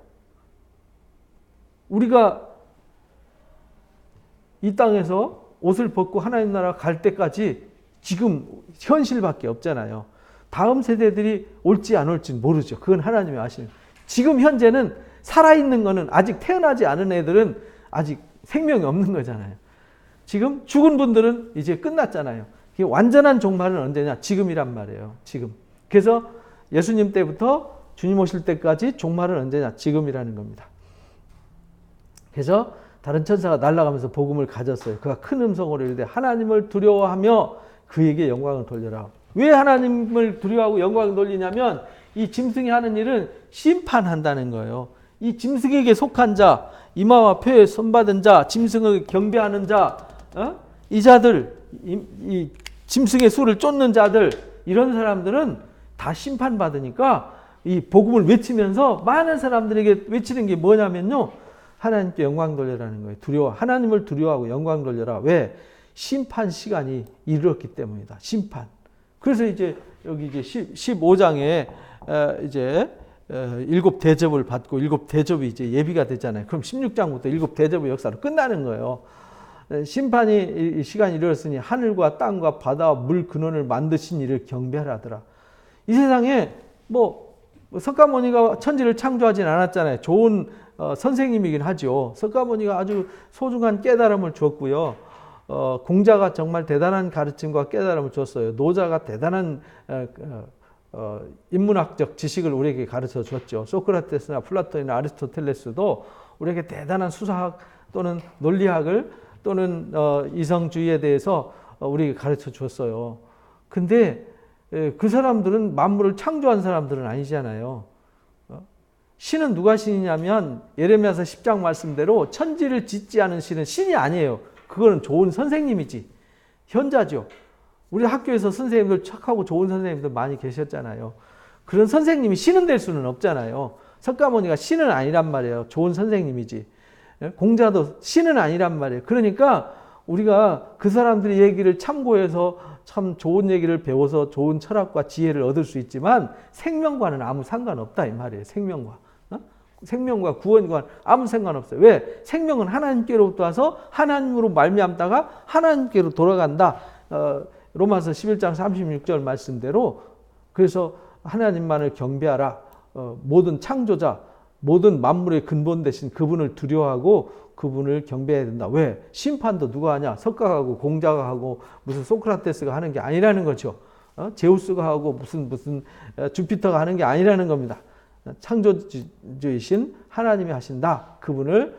Speaker 1: 우리가 이 땅에서 옷을 벗고 하나님 나라 갈 때까지 지금 현실밖에 없잖아요. 다음 세대들이 올지 안 올지는 모르죠. 그건 하나님이 아시는. 지금 현재는 살아있는 거는 아직 태어나지 않은 애들은 아직 생명이 없는 거잖아요. 지금 죽은 분들은 이제 끝났잖아요. 완전한 종말은 언제냐? 지금이란 말이에요. 지금. 그래서 예수님 때부터 주님 오실 때까지 종말은 언제냐? 지금이라는 겁니다. 그래서 다른 천사가 날아가면서 복음을 가졌어요. 그가 큰 음성으로 이르되 하나님을 두려워하며 그에게 영광을 돌려라. 왜 하나님을 두려워하고 영광을 돌리냐면 이 짐승이 하는 일은 심판한다는 거예요. 이 짐승에게 속한 자, 이마와 폐에 손받은 자, 짐승을 경배하는 자, 이 자들, 이 짐승의 수를 쫓는 자들, 이런 사람들은 다 심판받으니까 이 복음을 외치면서 많은 사람들에게 외치는 게 뭐냐면요. 하나님께 영광 돌려라는 거예요. 하나님을 두려워하고 영광 돌려라. 왜? 심판 시간이 이르렀기 때문이다. 심판. 그래서 이제 여기 이제 15장에 이제 7 대접을 받고 7 대접이 이제 예비가 되잖아요. 그럼 16장부터 7 대접의 역사로 끝나는 거예요. 심판이 시간이 이르렀으니 하늘과 땅과 바다와 물 근원을 만드신 이를 경배하라더라. 이 세상에 석가모니가 천지를 창조하진 않았잖아요. 좋은 선생님이긴 하죠. 석가모니가 아주 소중한 깨달음을 줬고요. 공자가 정말 대단한 가르침과 깨달음을 줬어요. 노자가 대단한 인문학적 지식을 우리에게 가르쳐 줬죠. 소크라테스나 플라톤이나 아리스토텔레스도 우리에게 대단한 수사학 또는 논리학을 또는 이성주의에 대해서 우리에게 가르쳐 줬어요. 근데 그 사람들은 만물을 창조한 사람들은 아니잖아요. 신은 누가 신이냐면 예레미야서 10장 말씀대로 천지를 짓지 않은 신은 신이 아니에요. 그거는 좋은 선생님이지. 현자죠. 우리 학교에서 선생님들 착하고 좋은 선생님들 많이 계셨잖아요. 그런 선생님이 신은 될 수는 없잖아요. 석가모니가 신은 아니란 말이에요. 좋은 선생님이지. 공자도 신은 아니란 말이에요. 그러니까 우리가 그 사람들의 얘기를 참고해서 참 좋은 얘기를 배워서 좋은 철학과 지혜를 얻을 수 있지만 생명과는 아무 상관없다 이 말이에요. 생명과 구원과 아무 상관없어요. 왜? 생명은 하나님께로부터 와서 하나님으로 말미암다가 하나님께로 돌아간다. 로마서 11장 36절 말씀대로 그래서 하나님만을 경배하라. 모든 창조자, 모든 만물의 근본 되신 그분을 두려워하고 그분을 경배해야 된다. 왜? 심판도 누가 하냐? 석가하고 공자가 하고 무슨 소크라테스가 하는 게 아니라는 거죠. 제우스가 하고 무슨 주피터가 하는 게 아니라는 겁니다. 창조주이신 하나님이 하신다. 그분을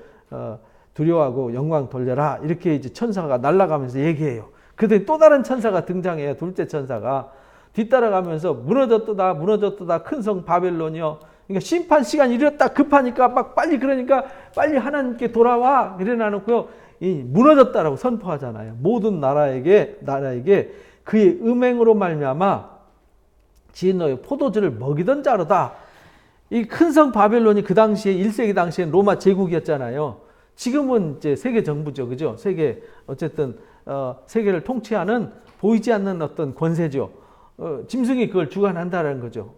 Speaker 1: 두려워하고 영광 돌려라. 이렇게 이제 천사가 날아가면서 얘기해요. 그때 또 다른 천사가 등장해요. 둘째 천사가 뒤따라가면서 무너졌도다 큰 성 바벨론이여. 그러니까 심판 시간이 이랬다 급하니까 막 그러니까 빨리 하나님께 돌아와 이래놔놓고요. 이 무너졌다라고 선포하잖아요. 모든 나라에게 그의 음행으로 말미암아 지은 너의 포도주를 먹이던 자로다. 이 큰 성 바벨론이 그 당시에 1세기 당시엔 로마 제국이었잖아요. 지금은 이제 세계 정부죠, 그죠? 어쨌든 세계를 통치하는 보이지 않는 어떤 권세죠. 짐승이 그걸 주관한다는 거죠.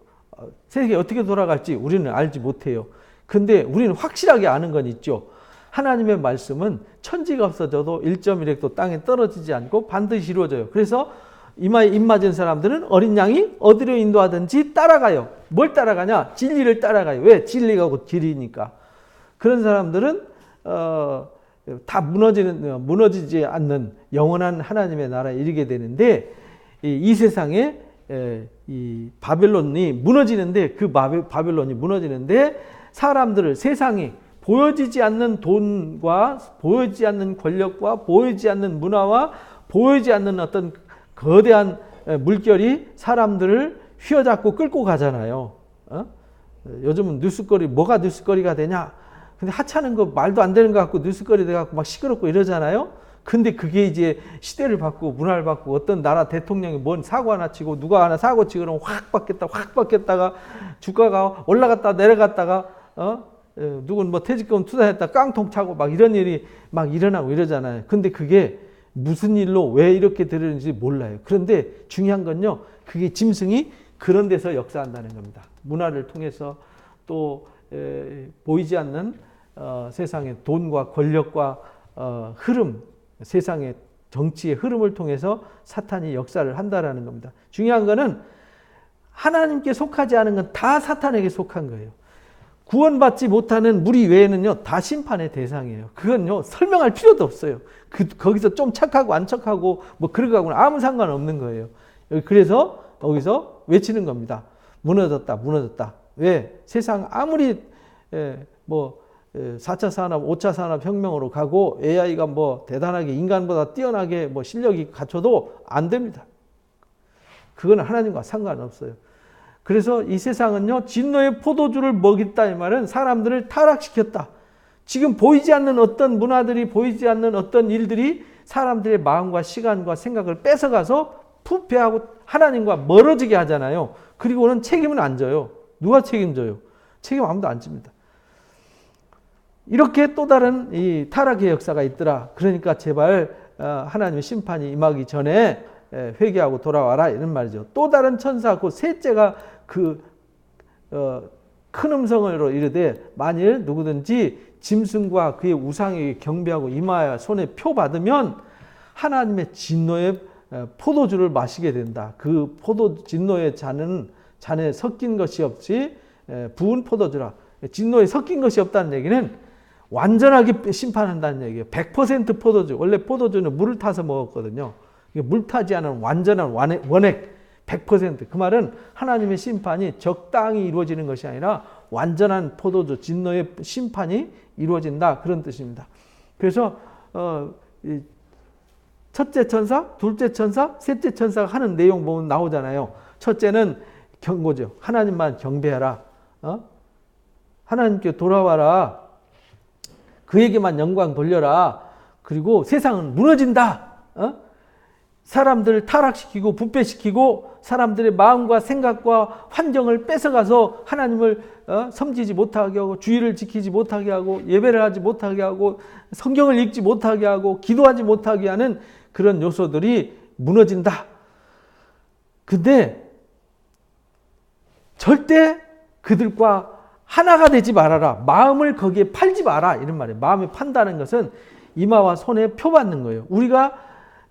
Speaker 1: 세상이 어떻게 돌아갈지 우리는 알지 못해요. 근데 우리는 확실하게 아는 건 있죠. 하나님의 말씀은 천지가 없어져도 1.1획도 땅에 떨어지지 않고 반드시 이루어져요. 그래서 이마에 입 맞은 사람들은 어린 양이 어디로 인도하든지 따라가요. 뭘 따라가냐? 진리를 따라가요. 왜? 진리가 곧 길이니까. 그런 사람들은 다 무너지지 않는 영원한 하나님의 나라에 이르게 되는데 이 세상에 이 바벨론이 무너지는데 그 바벨론이 무너지는데 사람들을 세상이 보여지지 않는 돈과 보여지지 않는 권력과 보여지지 않는 문화와 보여지지 않는 어떤 거대한 물결이 사람들을 휘어잡고 끌고 가잖아요. 요즘은 뉴스거리, 뭐가 뉴스거리가 되냐? 근데 하찮은 거 말도 안 되는 거 갖고 뉴스거리 돼갖고 막 시끄럽고 이러잖아요. 근데 그게 이제 시대를 바꾸고 문화를 바꾸고 어떤 나라 대통령이 뭔 사고 하나 치고 누가 하나 사고 치고 그러면 확 바뀌었다가 주가가 올라갔다 내려갔다가 누군 뭐 퇴직금 투자했다 깡통 차고 막 이런 일이 막 일어나고 이러잖아요. 근데 그게 무슨 일로 왜 이렇게 되는지 몰라요. 그런데 중요한 건요. 그게 짐승이 그런 데서 역사한다는 겁니다. 문화를 통해서 또 보이지 않는 세상의 돈과 권력과 흐름, 세상의 정치의 흐름을 통해서 사탄이 역사를 한다라는 겁니다. 중요한 거는 하나님께 속하지 않은 건 다 사탄에게 속한 거예요. 구원받지 못하는 무리 외에는요 다 심판의 대상이에요. 그건요 설명할 필요도 없어요. 거기서 좀 착하고 안 착하고 뭐 그러고는 아무 상관없는 거예요. 그래서 거기서 외치는 겁니다. 무너졌다. 왜? 세상 아무리 뭐 4차 산업, 5차 산업 혁명으로 가고 AI가 뭐 대단하게 인간보다 뛰어나게 뭐 실력이 갖춰도 안 됩니다. 그거는 하나님과 상관없어요. 그래서 이 세상은요 진노의 포도주를 먹였다 이 말은 사람들을 타락시켰다. 지금 보이지 않는 어떤 문화들이 보이지 않는 어떤 일들이 사람들의 마음과 시간과 생각을 뺏어가서 부패하고 하나님과 멀어지게 하잖아요. 그리고는 책임은 안 져요. 누가 책임져요? 책임 아무도 안 집니다. 이렇게 또 다른 이 타락의 역사가 있더라. 그러니까 제발 하나님의 심판이 임하기 전에 회개하고 돌아와라 이런 말이죠. 또 다른 천사 그 셋째가 큰 음성으로 이르되 만일 누구든지 짐승과 그의 우상에게 경배하고 이마에 손에 표 받으면 하나님의 진노의 포도주를 마시게 된다. 그 진노의 잔에 섞인 것이 없이 부은 포도주라. 진노에 섞인 것이 없다는 얘기는 완전하게 심판한다는 얘기예요. 100% 포도주. 원래 포도주는 물을 타서 먹었거든요. 물 타지 않은 완전한 원액 100%. 그 말은 하나님의 심판이 적당히 이루어지는 것이 아니라 완전한 포도주, 진노의 심판이 이루어진다. 그런 뜻입니다. 그래서 첫째 천사, 둘째 천사, 셋째 천사가 하는 내용 보면 나오잖아요. 첫째는 경고죠. 하나님만 경배하라. 하나님께 돌아와라. 그에게만 영광 돌려라. 그리고 세상은 무너진다. 사람들을 타락시키고 부패시키고 사람들의 마음과 생각과 환경을 뺏어가서 하나님을 섬기지 못하게 하고 주의를 지키지 못하게 하고 예배를 하지 못하게 하고 성경을 읽지 못하게 하고 기도하지 못하게 하는 그런 요소들이 무너진다. 근데 절대 그들과 하나가 되지 말아라. 마음을 거기에 팔지 마라. 이런 말이에요. 마음에 판다는 것은 이마와 손에 표 받는 거예요. 우리가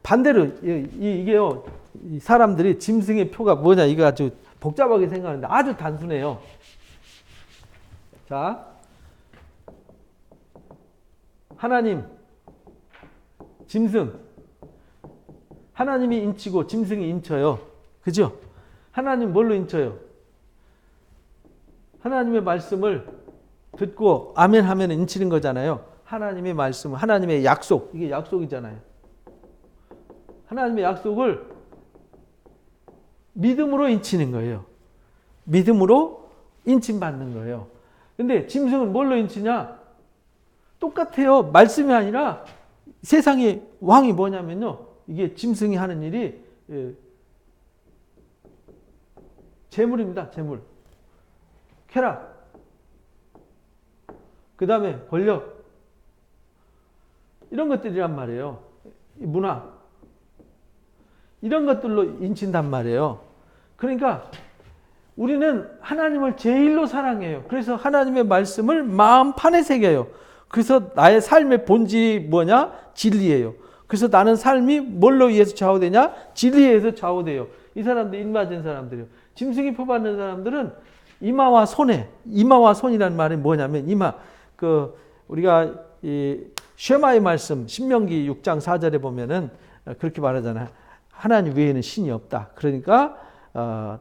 Speaker 1: 반대로 이게요. 이 사람들이 짐승의 표가 뭐냐 이거 아주 복잡하게 생각하는데 아주 단순해요. 자, 하나님, 짐승. 하나님이 인치고 짐승이 인쳐요. 그죠? 하나님 뭘로 인쳐요? 하나님의 말씀을 듣고 아멘 하면 인치는 거잖아요. 하나님의 말씀, 하나님의 약속, 이게 약속이잖아요. 하나님의 약속을 믿음으로 인치는 거예요. 믿음으로 인침받는 거예요. 근데 짐승은 뭘로 인치냐? 똑같아요. 말씀이 아니라 세상의 왕이 뭐냐면요. 이게 짐승이 하는 일이 재물입니다. 재물. 쾌락. 그 다음에 권력. 이런 것들이란 말이에요. 문화. 이런 것들로 인친단 말이에요. 그러니까 우리는 하나님을 제일로 사랑해요. 그래서 하나님의 말씀을 마음판에 새겨요. 그래서 나의 삶의 본질이 뭐냐? 진리예요. 그래서 나는 삶이 뭘로 의해서 좌우되냐? 진리에 의해서 좌우돼요. 이 사람들 입맞은 사람들이요. 짐승이 표받는 사람들은 이마와 손이라는 말이 뭐냐면 이마. 우리가 이 쉐마의 말씀 신명기 6장 4절에 보면은 그렇게 말하잖아요. 하나님 외에는 신이 없다. 그러니까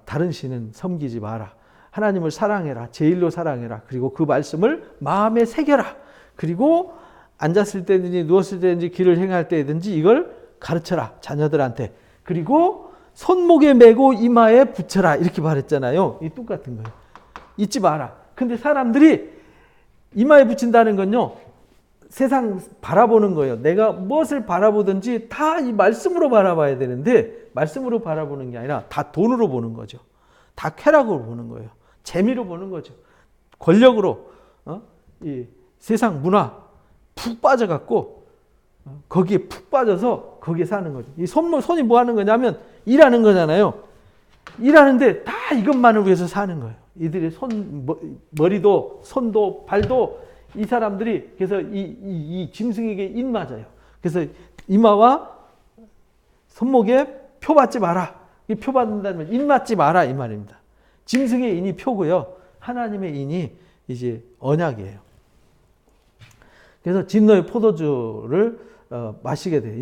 Speaker 1: 다른 신은 섬기지 마라. 하나님을 사랑해라. 제일로 사랑해라. 그리고 그 말씀을 마음에 새겨라. 그리고 앉았을 때든지 누웠을 때든지 길을 행할 때든지 이걸 가르쳐라. 자녀들한테. 그리고 손목에 메고 이마에 붙여라 이렇게 말했잖아요. 이 똑같은 거예요. 잊지 마라. 근데 사람들이 이마에 붙인다는 건요, 세상 바라보는 거예요. 내가 무엇을 바라보든지 다 이 말씀으로 바라봐야 되는데, 말씀으로 바라보는 게 아니라 다 돈으로 보는 거죠. 다 쾌락으로 보는 거예요. 재미로 보는 거죠. 권력으로, 이 세상 문화 푹 빠져갖고, 거기에 푹 빠져서 거기에 사는 거죠. 이 손이 뭐 하는 거냐면 일하는 거잖아요. 일하는데 다 이것만을 위해서 사는 거예요. 이들의 머리도, 손도, 발도 이 사람들이 그래서 이 짐승에게 인맞아요. 그래서 이마와 손목에 표 받지 마라. 이 표 받는다면 인맞지 마라 이 말입니다. 짐승의 인이 표고요. 하나님의 인이 이제 언약이에요. 그래서 진노의 포도주를 마시게 돼요.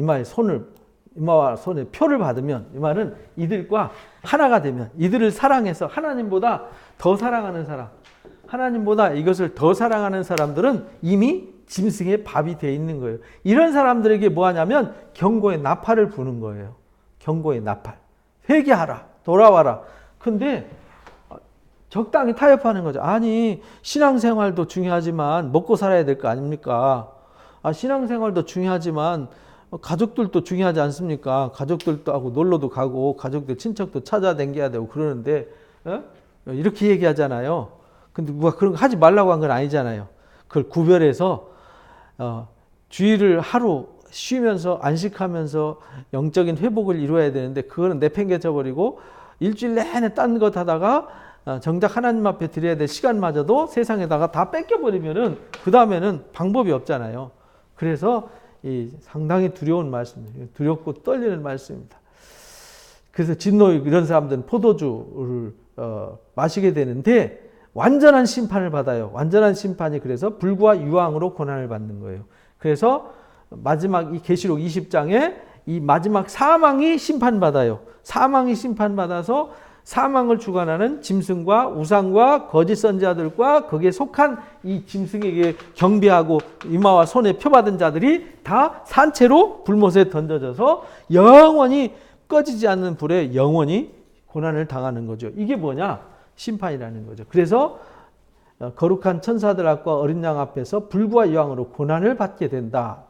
Speaker 1: 이마와 손에 표를 받으면, 이 말은 이들과 하나가 되면, 이들을 사랑해서 하나님보다 더 사랑하는 사람, 하나님보다 이것을 더 사랑하는 사람들은 이미 짐승의 밥이 되어 있는 거예요. 이런 사람들에게 뭐 하냐면 경고의 나팔을 부는 거예요. 경고의 나팔. 회개하라. 돌아와라. 근데 적당히 타협하는 거죠. 아니, 신앙생활도 중요하지만 먹고 살아야 될 거 아닙니까? 신앙생활도 중요하지만 가족들도 중요하지 않습니까? 가족들도 하고 놀러도 가고 가족들 친척도 찾아다녀야 되고 그러는데 이렇게 얘기하잖아요. 근데 누가 그런 거 하지 말라고 한 건 아니잖아요. 그걸 구별해서 주일을 하루 쉬면서 안식하면서 영적인 회복을 이루어야 되는데 그거는 내팽개쳐 버리고 일주일 내내 딴 것 하다가 정작 하나님 앞에 드려야 될 시간마저도 세상에다가 다 뺏겨버리면은 그 다음에는 방법이 없잖아요. 그래서 이 상당히 두려운 말씀이에요. 두렵고 떨리는 말씀입니다. 그래서 진노 이런 사람들은 포도주를 마시게 되는데 완전한 심판을 받아요. 완전한 심판이 그래서 불과 유황으로 고난을 받는 거예요. 그래서 마지막 이 계시록 20장에 이 마지막 사망이 심판받아요. 사망이 심판받아서 사망을 주관하는 짐승과 우상과 거짓 선지자들과 거기에 속한 이 짐승에게 경배하고 이마와 손에 표받은 자들이 다 산채로 불못에 던져져서 영원히 꺼지지 않는 불에 영원히 고난을 당하는 거죠. 이게 뭐냐? 심판이라는 거죠. 그래서 거룩한 천사들 앞과 어린 양 앞에서 불과 유황으로 고난을 받게 된다.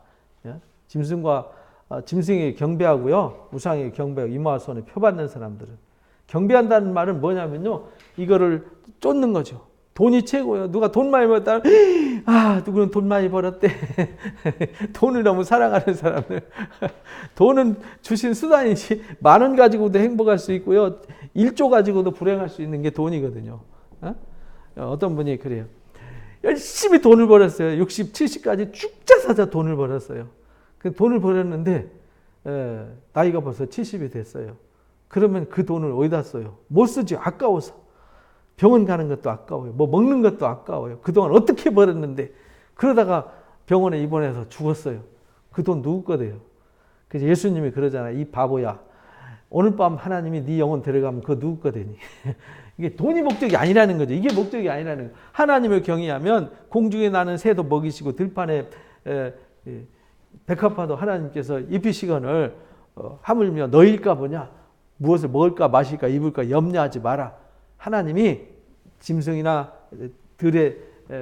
Speaker 1: 짐승에게 경배하고요, 우상에게 경배하고 이마와 손에 표받는 사람들은 경배한다는 말은 뭐냐면요, 이거를 쫓는 거죠. 돈이 최고예요. 누가 돈 많이 벌었다, 누구는 돈 많이 벌었대. 돈을 너무 사랑하는 사람들. 돈은 주신 수단이지, 10,000원 가지고도 행복할 수 있고요, 1조 가지고도 불행할 수 있는 게 돈이거든요. 어떤 분이 그래요. 열심히 돈을 벌었어요. 60, 70까지 쭉자 사자 돈을 벌었어요. 그 돈을 벌었는데 나이가 벌써 70이 됐어요. 그러면 그 돈을 어디다 써요? 못 쓰죠. 아까워서. 병원 가는 것도 아까워요. 뭐 먹는 것도 아까워요. 그동안 어떻게 벌었는데. 그러다가 병원에 입원해서 죽었어요. 그 돈 누구 거대요? 그래서 예수님이 그러잖아요. 이 바보야. 오늘 밤 하나님이 네 영혼 데려가면 그거 누구 거 되니? 이게 돈이 목적이 아니라는 거죠. 이게 목적이 아니라는 거예요. 하나님을 경외하면 공중에 나는 새도 먹이시고 들판에 백합화도 하나님께서 입히시거늘 하물며 너희일까 보냐? 무엇을 먹을까 마실까 입을까 염려하지 마라. 하나님이 짐승이나 들의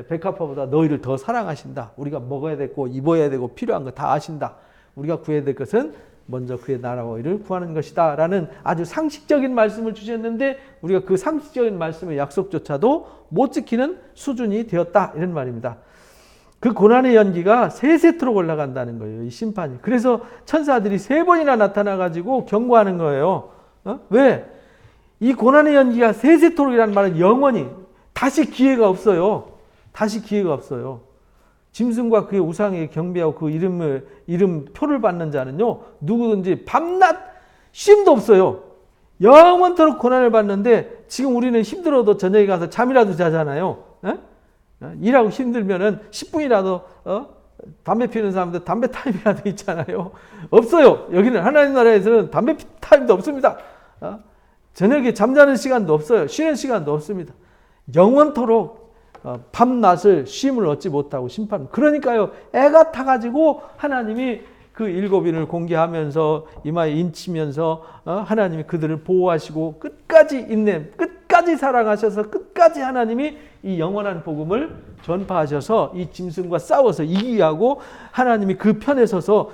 Speaker 1: 백합화보다 너희를 더 사랑하신다. 우리가 먹어야 되고 입어야 되고 필요한 거 다 아신다. 우리가 구해야 될 것은 먼저 그의 나라와 의를 구하는 것이다 라는 아주 상식적인 말씀을 주셨는데 우리가 그 상식적인 말씀의 약속조차도 못 지키는 수준이 되었다 이런 말입니다. 그 고난의 연기가 세세토록 올라간다는 거예요. 이 심판이. 그래서 천사들이 3번이나 나타나가지고 경고하는 거예요. 왜? 이 고난의 연기가 세세토록이라는 말은 영원히 다시 기회가 없어요. 다시 기회가 없어요. 짐승과 그의 우상에게 경배하고 그 이름표를 받는 자는요, 누구든지 밤낮 쉼도 없어요. 영원토록 고난을 받는데 지금 우리는 힘들어도 저녁에 가서 잠이라도 자잖아요. 일하고 힘들면은 10분이라도 담배 피우는 사람들 담배 타임이라도 있잖아요. 없어요. 여기는 하나님 나라에서는 담배 타임도 없습니다. 저녁에 잠자는 시간도 없어요. 쉬는 시간도 없습니다. 영원토록 밤낮을 쉼을 얻지 못하고 심판. 그러니까요, 애가 타가지고 하나님이 그 7인을 공개하면서 이마에 인치면서 하나님이 그들을 보호하시고 끝까지 인내, 끝까지 사랑하셔서 끝까지 하나님이 이 영원한 복음을 전파하셔서 이 짐승과 싸워서 이기게 하고 하나님이 그 편에 서서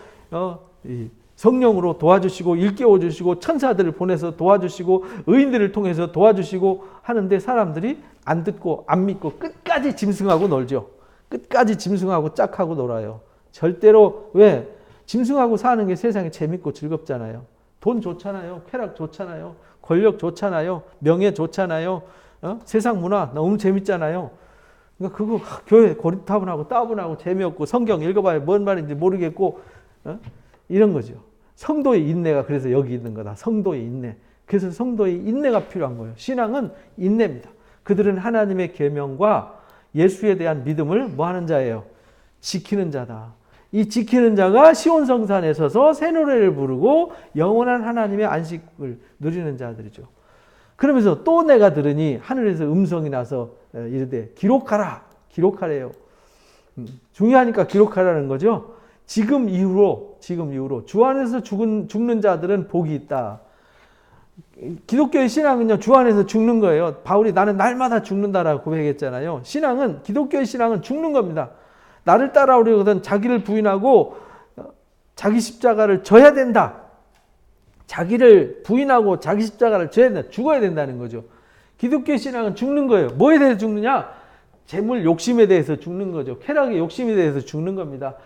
Speaker 1: 성령으로 도와주시고 일깨워 주시고 천사들을 보내서 도와주시고 의인들을 통해서 도와주시고 하는데 사람들이 안 듣고 안 믿고 끝까지 짐승하고 놀죠. 끝까지 짐승하고 짝하고 놀아요. 절대로 왜? 짐승하고 사는 게 세상에 재밌고 즐겁잖아요. 돈 좋잖아요. 쾌락 좋잖아요. 권력 좋잖아요. 명예 좋잖아요. 세상 문화 너무 재밌잖아요. 그러니까 그거 교회 고리타분하고 따분하고 재미없고 성경 읽어봐야 뭔 말인지 모르겠고 이런 거죠. 성도의 인내가 그래서 여기 있는 거다. 성도의 인내. 그래서 성도의 인내가 필요한 거예요. 신앙은 인내입니다. 그들은 하나님의 계명과 예수에 대한 믿음을 뭐 하는 자예요? 지키는 자다. 이 지키는 자가 시온성산에 서서 새 노래를 부르고 영원한 하나님의 안식을 누리는 자들이죠. 그러면서 또 내가 들으니 하늘에서 음성이 나서 이르되 기록하라. 기록하래요. 중요하니까 기록하라는 거죠. 지금 이후로 주 안에서 죽는 자들은 복이 있다. 기독교의 신앙은요, 주 안에서 죽는 거예요. 바울이 나는 날마다 죽는다라고 고백했잖아요. 기독교의 신앙은 죽는 겁니다. 나를 따라오려거든 자기를 부인하고 자기 십자가를 져야 된다. 자기를 부인하고 자기 십자가를 져야 된다. 죽어야 된다는 거죠. 기독교의 신앙은 죽는 거예요. 뭐에 대해서 죽느냐? 재물 욕심에 대해서 죽는 거죠. 쾌락의 욕심에 대해서 죽는 겁니다.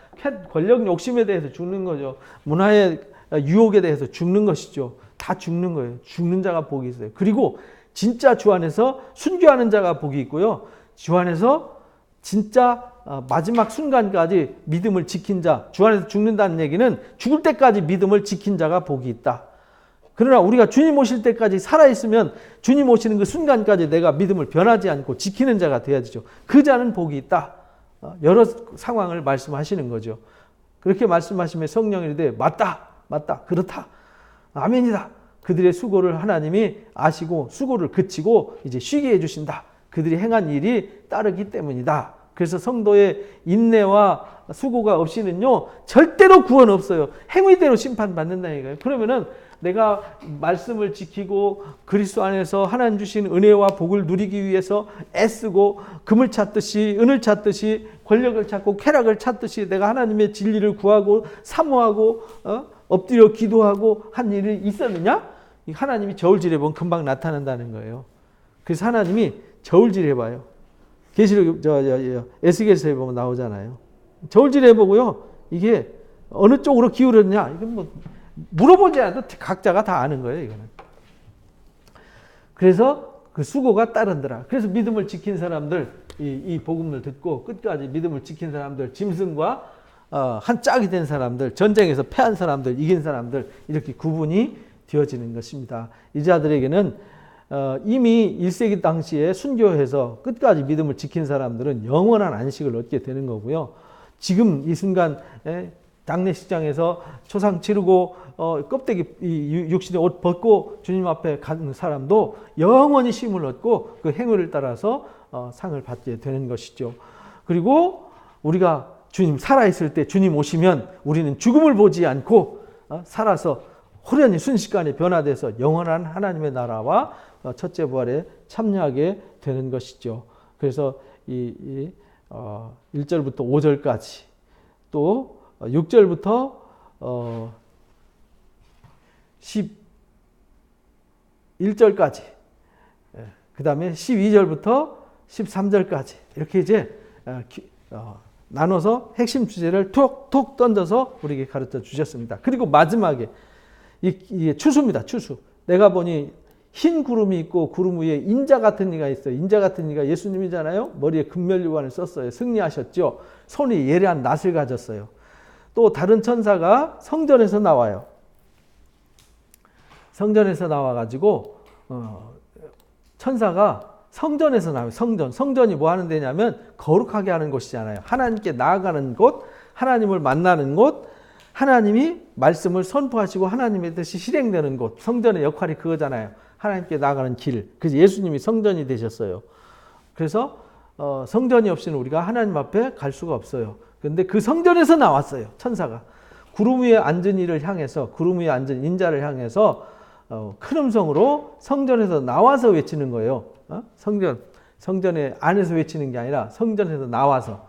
Speaker 1: 권력 욕심에 대해서 죽는 거죠. 문화의 유혹에 대해서 죽는 것이죠. 다 죽는 거예요. 죽는 자가 복이 있어요. 그리고 진짜 주 안에서 순교하는 자가 복이 있고요. 주 안에서 진짜 마지막 순간까지 믿음을 지킨 자, 주 안에서 죽는다는 얘기는 죽을 때까지 믿음을 지킨 자가 복이 있다. 그러나 우리가 주님 오실 때까지 살아있으면 주님 오시는 그 순간까지 내가 믿음을 변하지 않고 지키는 자가 돼야 되죠. 그 자는 복이 있다. 여러 상황을 말씀하시는 거죠. 그렇게 말씀하시면 성령이 이르되 맞다, 그렇다, 아멘이다. 그들의 수고를 하나님이 아시고 수고를 그치고 이제 쉬게 해주신다. 그들이 행한 일이 따르기 때문이다. 그래서 성도의 인내와 수고가 없이는요 절대로 구원 없어요. 행위대로 심판받는다는 얘기예요. 그러면은 내가 말씀을 지키고 그리스도 안에서 하나님 주신 은혜와 복을 누리기 위해서 애쓰고 금을 찾듯이 은을 찾듯이 권력을 찾고 쾌락을 찾듯이 내가 하나님의 진리를 구하고 사모하고 엎드려 기도하고 한 일이 있었느냐? 하나님이 저울질해 보면 금방 나타난다는 거예요. 그래서 하나님이 저울질해 봐요. 계시록 에스겔서에 보면 나오잖아요. 저울질해 보고요. 이게 어느 쪽으로 기울었냐? 이건 뭐 물어보지 않아도 각자가 다 아는 거예요, 이거는. 그래서 그 수고가 따른더라. 그래서 믿음을 지킨 사람들, 이 복음을 듣고 끝까지 믿음을 지킨 사람들, 짐승과 한 짝이 된 사람들, 전쟁에서 패한 사람들, 이긴 사람들, 이렇게 구분이 되어지는 것입니다. 이 자들에게는 이미 1세기 당시에 순교해서 끝까지 믿음을 지킨 사람들은 영원한 안식을 얻게 되는 거고요. 지금 이 순간 장례식장에서 초상 치르고 껍데기 육신의 옷 벗고 주님 앞에 가는 사람도 영원히 쉼을 얻고 그 행위를 따라서 상을 받게 되는 것이죠. 그리고 우리가 주님 살아있을 때 주님 오시면 우리는 죽음을 보지 않고 살아서 호련히 순식간에 변화돼서 영원한 하나님의 나라와 첫째 부활에 참여하게 되는 것이죠. 그래서 1절부터 5절까지 또 6절부터 11절까지 그 다음에 12절부터 13절까지 이렇게 이제 나눠서 핵심 주제를 톡톡 던져서 우리에게 가르쳐 주셨습니다. 그리고 마지막에 이게 추수입니다. 추수. 내가 보니 흰 구름이 있고 구름 위에 인자 같은 이가 있어요. 인자 같은 이가 예수님이잖아요. 머리에 금면류관을 썼어요. 승리하셨죠. 손이 예리한 낫을 가졌어요. 또 다른 천사가 성전에서 나와요. 성전에서 나와가지고 천사가 성전에서 나와요. 성전이 뭐 하는 데냐면 거룩하게 하는 곳이잖아요. 하나님께 나아가는 곳, 하나님을 만나는 곳, 하나님이 말씀을 선포하시고 하나님의 뜻이 실행되는 곳. 성전의 역할이 그거잖아요. 하나님께 나아가는 길. 그래서 예수님이 성전이 되셨어요. 그래서 성전이 없이는 우리가 하나님 앞에 갈 수가 없어요. 그런데 그 성전에서 나왔어요. 천사가. 구름 위에 앉은 이를 향해서, 구름 위에 앉은 인자를 향해서 큰 음성으로 성전에서 나와서 외치는 거예요. 성전에 안에서 외치는 게 아니라 성전에서 나와서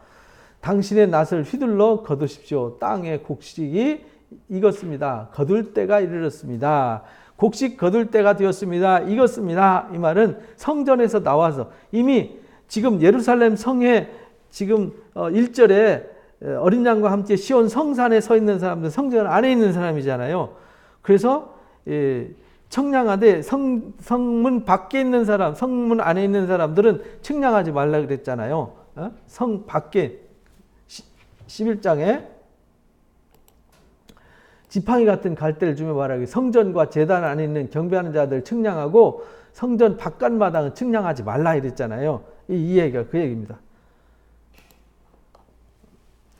Speaker 1: 당신의 낫을 휘둘러 거두십시오. 땅의 곡식이 익었습니다. 거둘 때가 이르렀습니다. 곡식 거둘 때가 되었습니다. 익었습니다. 이 말은 성전에서 나와서 이미 지금 예루살렘 성에 지금 1절에 어린 양과 함께 시온 성산에 서 있는 사람들, 성전 안에 있는 사람이잖아요. 그래서 청량하되 성문 밖에 있는 사람, 성문 안에 있는 사람들은 청량하지 말라 그랬잖아요. 성 밖에 11장에 지팡이 같은 갈대를 주며 말하기, 성전과 제단 안에 있는 경배하는 자들 측량하고 성전 바깥마당은 측량하지 말라 이랬잖아요. 이 얘기가 그 얘기입니다.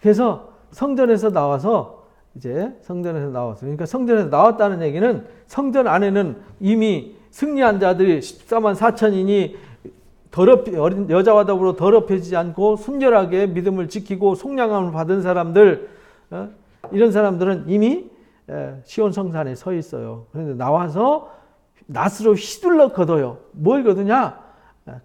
Speaker 1: 그래서 성전에서 나와서 그러니까 성전에서 나왔다는 얘기는 성전 안에는 이미 승리한 자들이 14만 4천이니 어린 여자와 더불어 더럽혀지지 않고 순결하게 믿음을 지키고 속량함을 받은 사람들, 이런 사람들은 이미 시온 성산에 서 있어요. 그런데 나와서 낫으로 휘둘러 거둬요. 뭘 거두냐?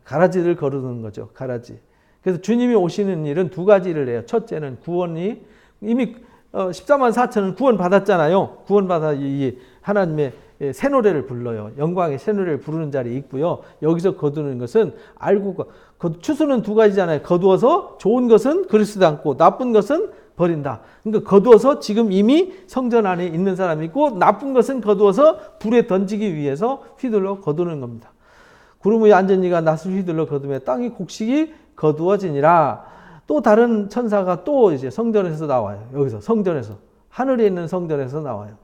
Speaker 1: 가라지를 거두는 거죠. 가라지. 그래서 주님이 오시는 일은 두 가지를 해요. 첫째는 구원이, 이미 14만 4천은 구원 받았잖아요. 구원 받아 이 하나님의 새 노래를 불러요. 영광의 새 노래를 부르는 자리에 있고요. 여기서 거두는 것은 알고, 추수는 두 가지잖아요. 거두어서 좋은 것은 그리스도 않고 나쁜 것은 버린다. 그러니까 거두어서 지금 이미 성전 안에 있는 사람이 있고, 나쁜 것은 거두어서 불에 던지기 위해서 휘둘러 거두는 겁니다. 구름 위에 앉은 이가 낫을 휘둘러 거두며 땅의 곡식이 거두어지니라. 또 다른 천사가 또 이제 성전에서 나와요. 여기서 성전에서, 하늘에 있는 성전에서 나와요.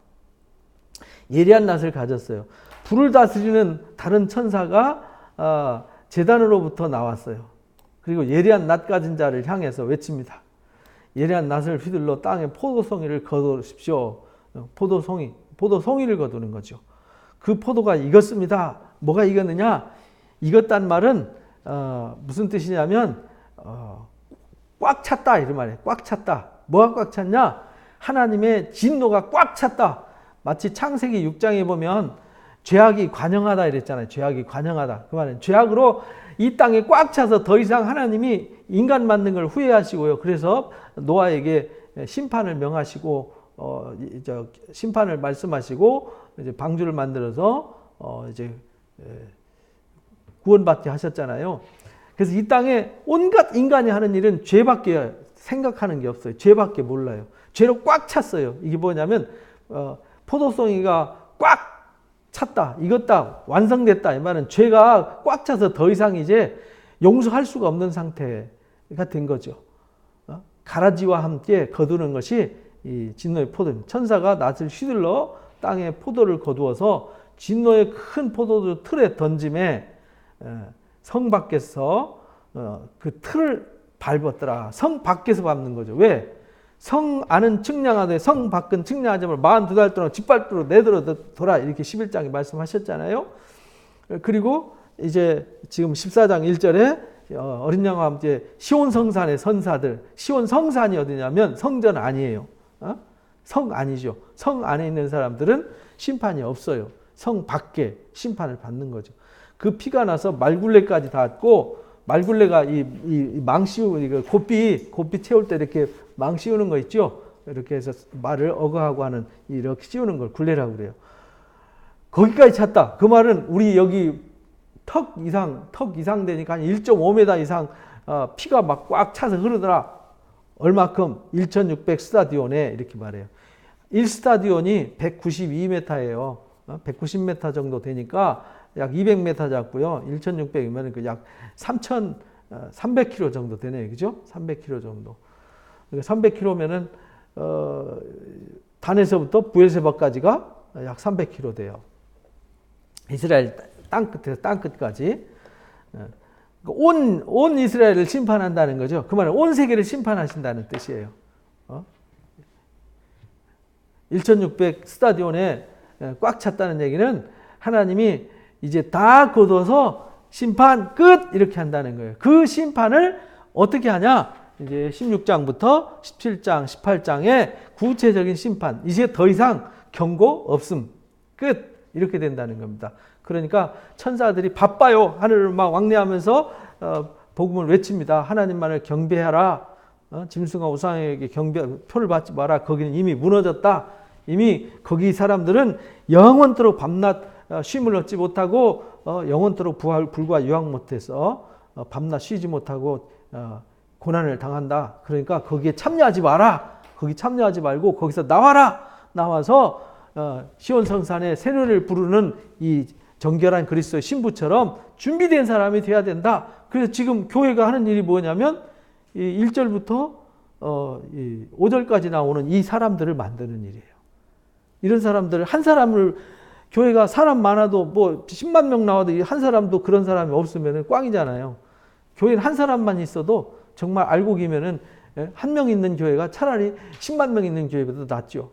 Speaker 1: 예리한 낫을 가졌어요. 불을 다스리는 다른 천사가 제단으로부터 나왔어요. 그리고 예리한 낫 가진 자를 향해서 외칩니다. 예리한 낫을 휘둘러 땅에 포도송이를 거두십시오. 포도송이를 거두는 거죠. 그 포도가 익었습니다. 뭐가 익었느냐? 익었단 말은 무슨 뜻이냐면 꽉 찼다 이런 말이에요. 꽉 찼다. 뭐가 꽉 찼냐? 하나님의 진노가 꽉 찼다. 마치 창세기 6장에 보면 죄악이 관영하다 이랬잖아요. 죄악이 관영하다. 그 말은 죄악으로 이 땅에 꽉 차서 더 이상 하나님이 인간 만든 걸 후회하시고요. 그래서 노아에게 심판을 명하시고 심판을 말씀하시고 이제 방주를 만들어서 이제 구원받게 하셨잖아요. 그래서 이 땅에 온갖 인간이 하는 일은 죄밖에 생각하는 게 없어요. 죄밖에 몰라요. 죄로 꽉 찼어요. 이게 뭐냐면 포도송이가 꽉 찼다, 익었다, 완성됐다. 이 말은 죄가 꽉 차서 더 이상 이제 용서할 수가 없는 상태가 된 거죠. 가라지와 함께 거두는 것이 이 진노의 포도입니다. 천사가 낫을 휘둘러 땅에 포도를 거두어서 진노의 큰 포도주 틀에 던짐에 성 밖에서 그 틀을 밟았더라. 성 밖에서 밟는 거죠. 왜? 성 안은 측량하되 성 밖은 측량하지 말고 42달 동안 짓밟도록 내들어둬라. 이렇게 11장에 말씀하셨잖아요. 그리고 이제 지금 14장 1절에 어린 양과 함께 시온 성산의 선사들, 시온 성산이 어디냐면 성전 아니에요. 성 아니죠. 성 안에 있는 사람들은 심판이 없어요. 성 밖에 심판을 받는 거죠. 그 피가 나서 말굴레까지 닿았고, 말굴레가 이 망 씌우고 고삐 채울 때 이렇게 망 씌우는 거 있죠. 이렇게 해서 말을 어거하고 하는 이렇게 씌우는 걸 굴레라고 그래요. 거기까지 찼다. 그 말은 우리 여기 턱 이상 되니까 한 1.5m 이상 피가 막 꽉 차서 흐르더라. 얼마큼? 1600 스타디온에 이렇게 말해요. 1스타디온이 192m예요. 190m 정도 되니까 약 200m 잡고요. 1600이면 약 3,300km 정도 되네요. 그죠? 300km 정도. 그러니까 300km면은 단에서부터 브에르세바까지가 약 300km 돼요. 이스라엘 땅끝에서 땅끝까지. 온 이스라엘을 심판한다는 거죠. 그 말은 온 세계를 심판하신다는 뜻이에요. 1600 스타디온에 꽉 찼다는 얘기는 하나님이 이제 다 거둬서 심판 끝 이렇게 한다는 거예요. 그 심판을 어떻게 하냐? 이제 16장부터 17장, 18장의 구체적인 심판. 이제 더 이상 경고 없음. 끝. 이렇게 된다는 겁니다. 그러니까 천사들이 바빠요. 하늘을 막 왕래하면서 복음을 외칩니다. 하나님만을 경배하라. 짐승과 우상에게 표를 받지 마라. 거기는 이미 무너졌다. 이미 거기 사람들은 영원토록 밤낮 쉼을 얻지 못하고 영원토록 불과 유황 못해서 밤낮 쉬지 못하고 고난을 당한다. 그러니까 거기에 참여하지 마라. 거기 참여하지 말고 거기서 나와라. 나와서 시온 성산에 새 노래를 부르는 이 정결한 그리스도의 신부처럼 준비된 사람이 돼야 된다. 그래서 지금 교회가 하는 일이 뭐냐면 1절부터 5절까지 나오는 이 사람들을 만드는 일이에요. 이런 사람들, 한 사람을, 교회가 사람 많아도 뭐 10만 명 나와도 한 사람도 그런 사람이 없으면 꽝이잖아요. 교회는 한 사람만 있어도 정말 알고 기면은 한 명 있는 교회가 차라리 10만 명 있는 교회보다 낫죠.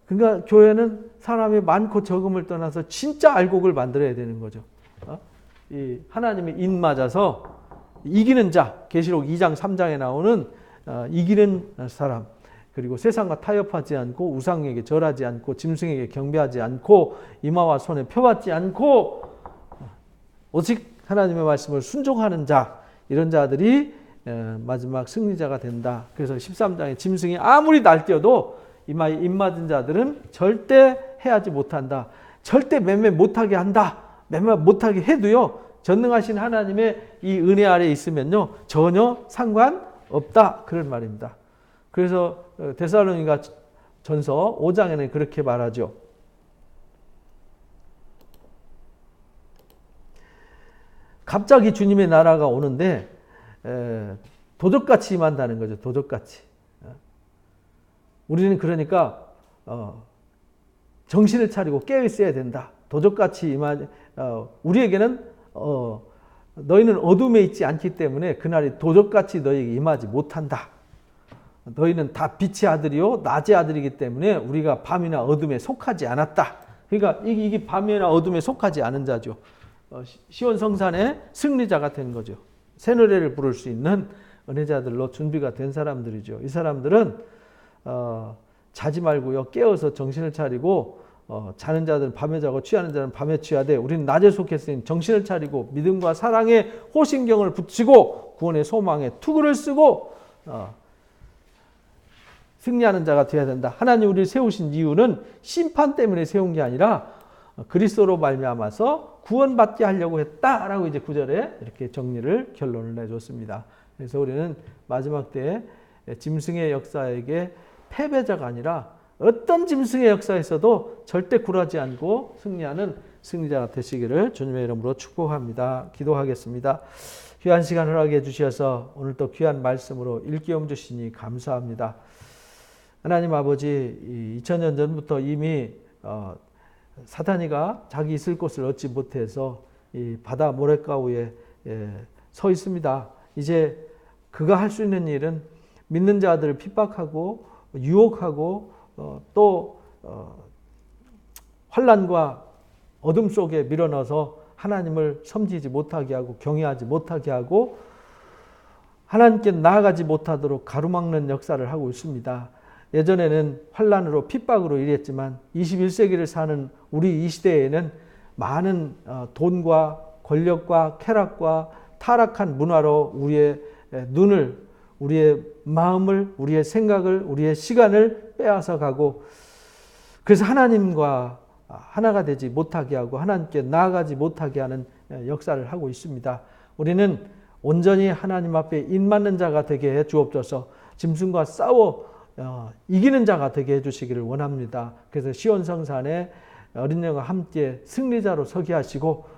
Speaker 1: 그러니까 교회는 사람이 많고 적음을 떠나서 진짜 알곡을 만들어야 되는 거죠. 이 하나님의 인 맞아서 이기는 자, 계시록 2장 3장에 나오는 이기는 사람, 그리고 세상과 타협하지 않고 우상에게 절하지 않고 짐승에게 경배하지 않고 이마와 손에 표받지 않고 오직 하나님의 말씀을 순종하는 자, 이런 자들이 마지막 승리자가 된다. 그래서 13장에 짐승이 아무리 날뛰어도 이마에 입맞은 자들은 절대 해하지 못한다. 절대 매매 못하게 한다. 매매 못하게 해도요, 전능하신 하나님의 이 은혜 아래에 있으면요, 전혀 상관없다. 그런 말입니다. 그래서 데살로니가 전서 5장에는 그렇게 말하죠. 갑자기 주님의 나라가 오는데 도적같이 임한다는 거죠. 도적같이. 우리는 그러니까 정신을 차리고 깨어 있어야 된다. 도적같이 우리에게는 너희는 어둠에 있지 않기 때문에 그날이 도적같이 너희에게 임하지 못한다. 너희는 다 빛의 아들이요 낮의 아들이기 때문에 우리가 밤이나 어둠에 속하지 않았다. 그러니까 이게 밤이나 어둠에 속하지 않은 자죠. 시온 성산의 승리자가 된 거죠. 새 노래를 부를 수 있는 은혜자들로 준비가 된 사람들이죠. 이 사람들은 자지 말고요, 깨어서 정신을 차리고 자는 자들은 밤에 자고 취하는 자는 밤에 취하되 우리는 낮에 속했으니 정신을 차리고 믿음과 사랑에 호심경을 붙이고 구원의 소망에 투구를 쓰고 승리하는 자가 되어야 된다. 하나님 우리를 세우신 이유는 심판 때문에 세운 게 아니라 그리스도로 말미암아서 구원받게 하려고 했다라고 이제 9절에 이렇게 정리를 결론을 내줬습니다. 그래서 우리는 마지막 때에 짐승의 역사에게 패배자가 아니라 어떤 짐승의 역사에서도 절대 굴하지 않고 승리하는 승리자가 되시기를 주님의 이름으로 축복합니다. 기도하겠습니다. 귀한 시간 허락해 주셔서 오늘 또 귀한 말씀으로 일깨움 주시니 감사합니다. 하나님 아버지, 2000년 전부터 이미 사탄이가 자기 있을 곳을 얻지 못해서 이 바다 모래가우에 서 있습니다. 이제 그가 할 수 있는 일은 믿는 자들을 핍박하고 유혹하고 또 환난과 어둠 속에 밀어넣어서 하나님을 섬기지 못하게 하고 경외하지 못하게 하고 하나님께 나아가지 못하도록 가로막는 역사를 하고 있습니다. 예전에는 환난으로 핍박으로 일했지만 21세기를 사는 우리 이 시대에는 많은 돈과 권력과 쾌락과 타락한 문화로 우리의 눈을, 우리의 마음을, 우리의 생각을, 우리의 시간을 빼앗아 가고, 그래서 하나님과 하나가 되지 못하게 하고 하나님께 나아가지 못하게 하는 역사를 하고 있습니다. 우리는 온전히 하나님 앞에 인맞는 자가 되게 해 주옵소서. 짐승과 싸워 이기는 자가 되게 해주시기를 원합니다. 그래서 시온 성산에 어린 양과 함께 승리자로 서게 하시고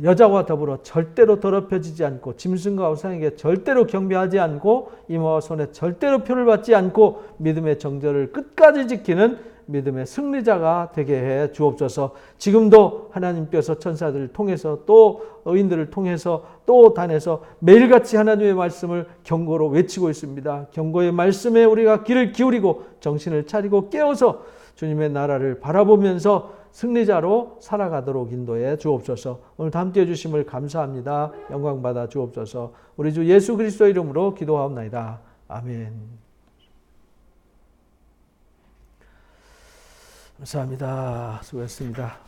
Speaker 1: 여자와 더불어 절대로 더럽혀지지 않고 짐승과 우상에게 절대로 경배하지 않고 이마와 손에 절대로 표를 받지 않고 믿음의 정절을 끝까지 지키는 믿음의 승리자가 되게 해 주옵소서. 지금도 하나님께서 천사들을 통해서 또 의인들을 통해서 또 단에서 매일같이 하나님의 말씀을 경고로 외치고 있습니다. 경고의 말씀에 우리가 귀를 기울이고 정신을 차리고 깨어서 주님의 나라를 바라보면서 승리자로 살아가도록 인도해 주옵소서. 오늘 함께해 주심을 감사합니다. 영광 받아 주옵소서. 우리 주 예수 그리스도 이름으로 기도하옵나이다. 아멘. 감사합니다. 수고했습니다.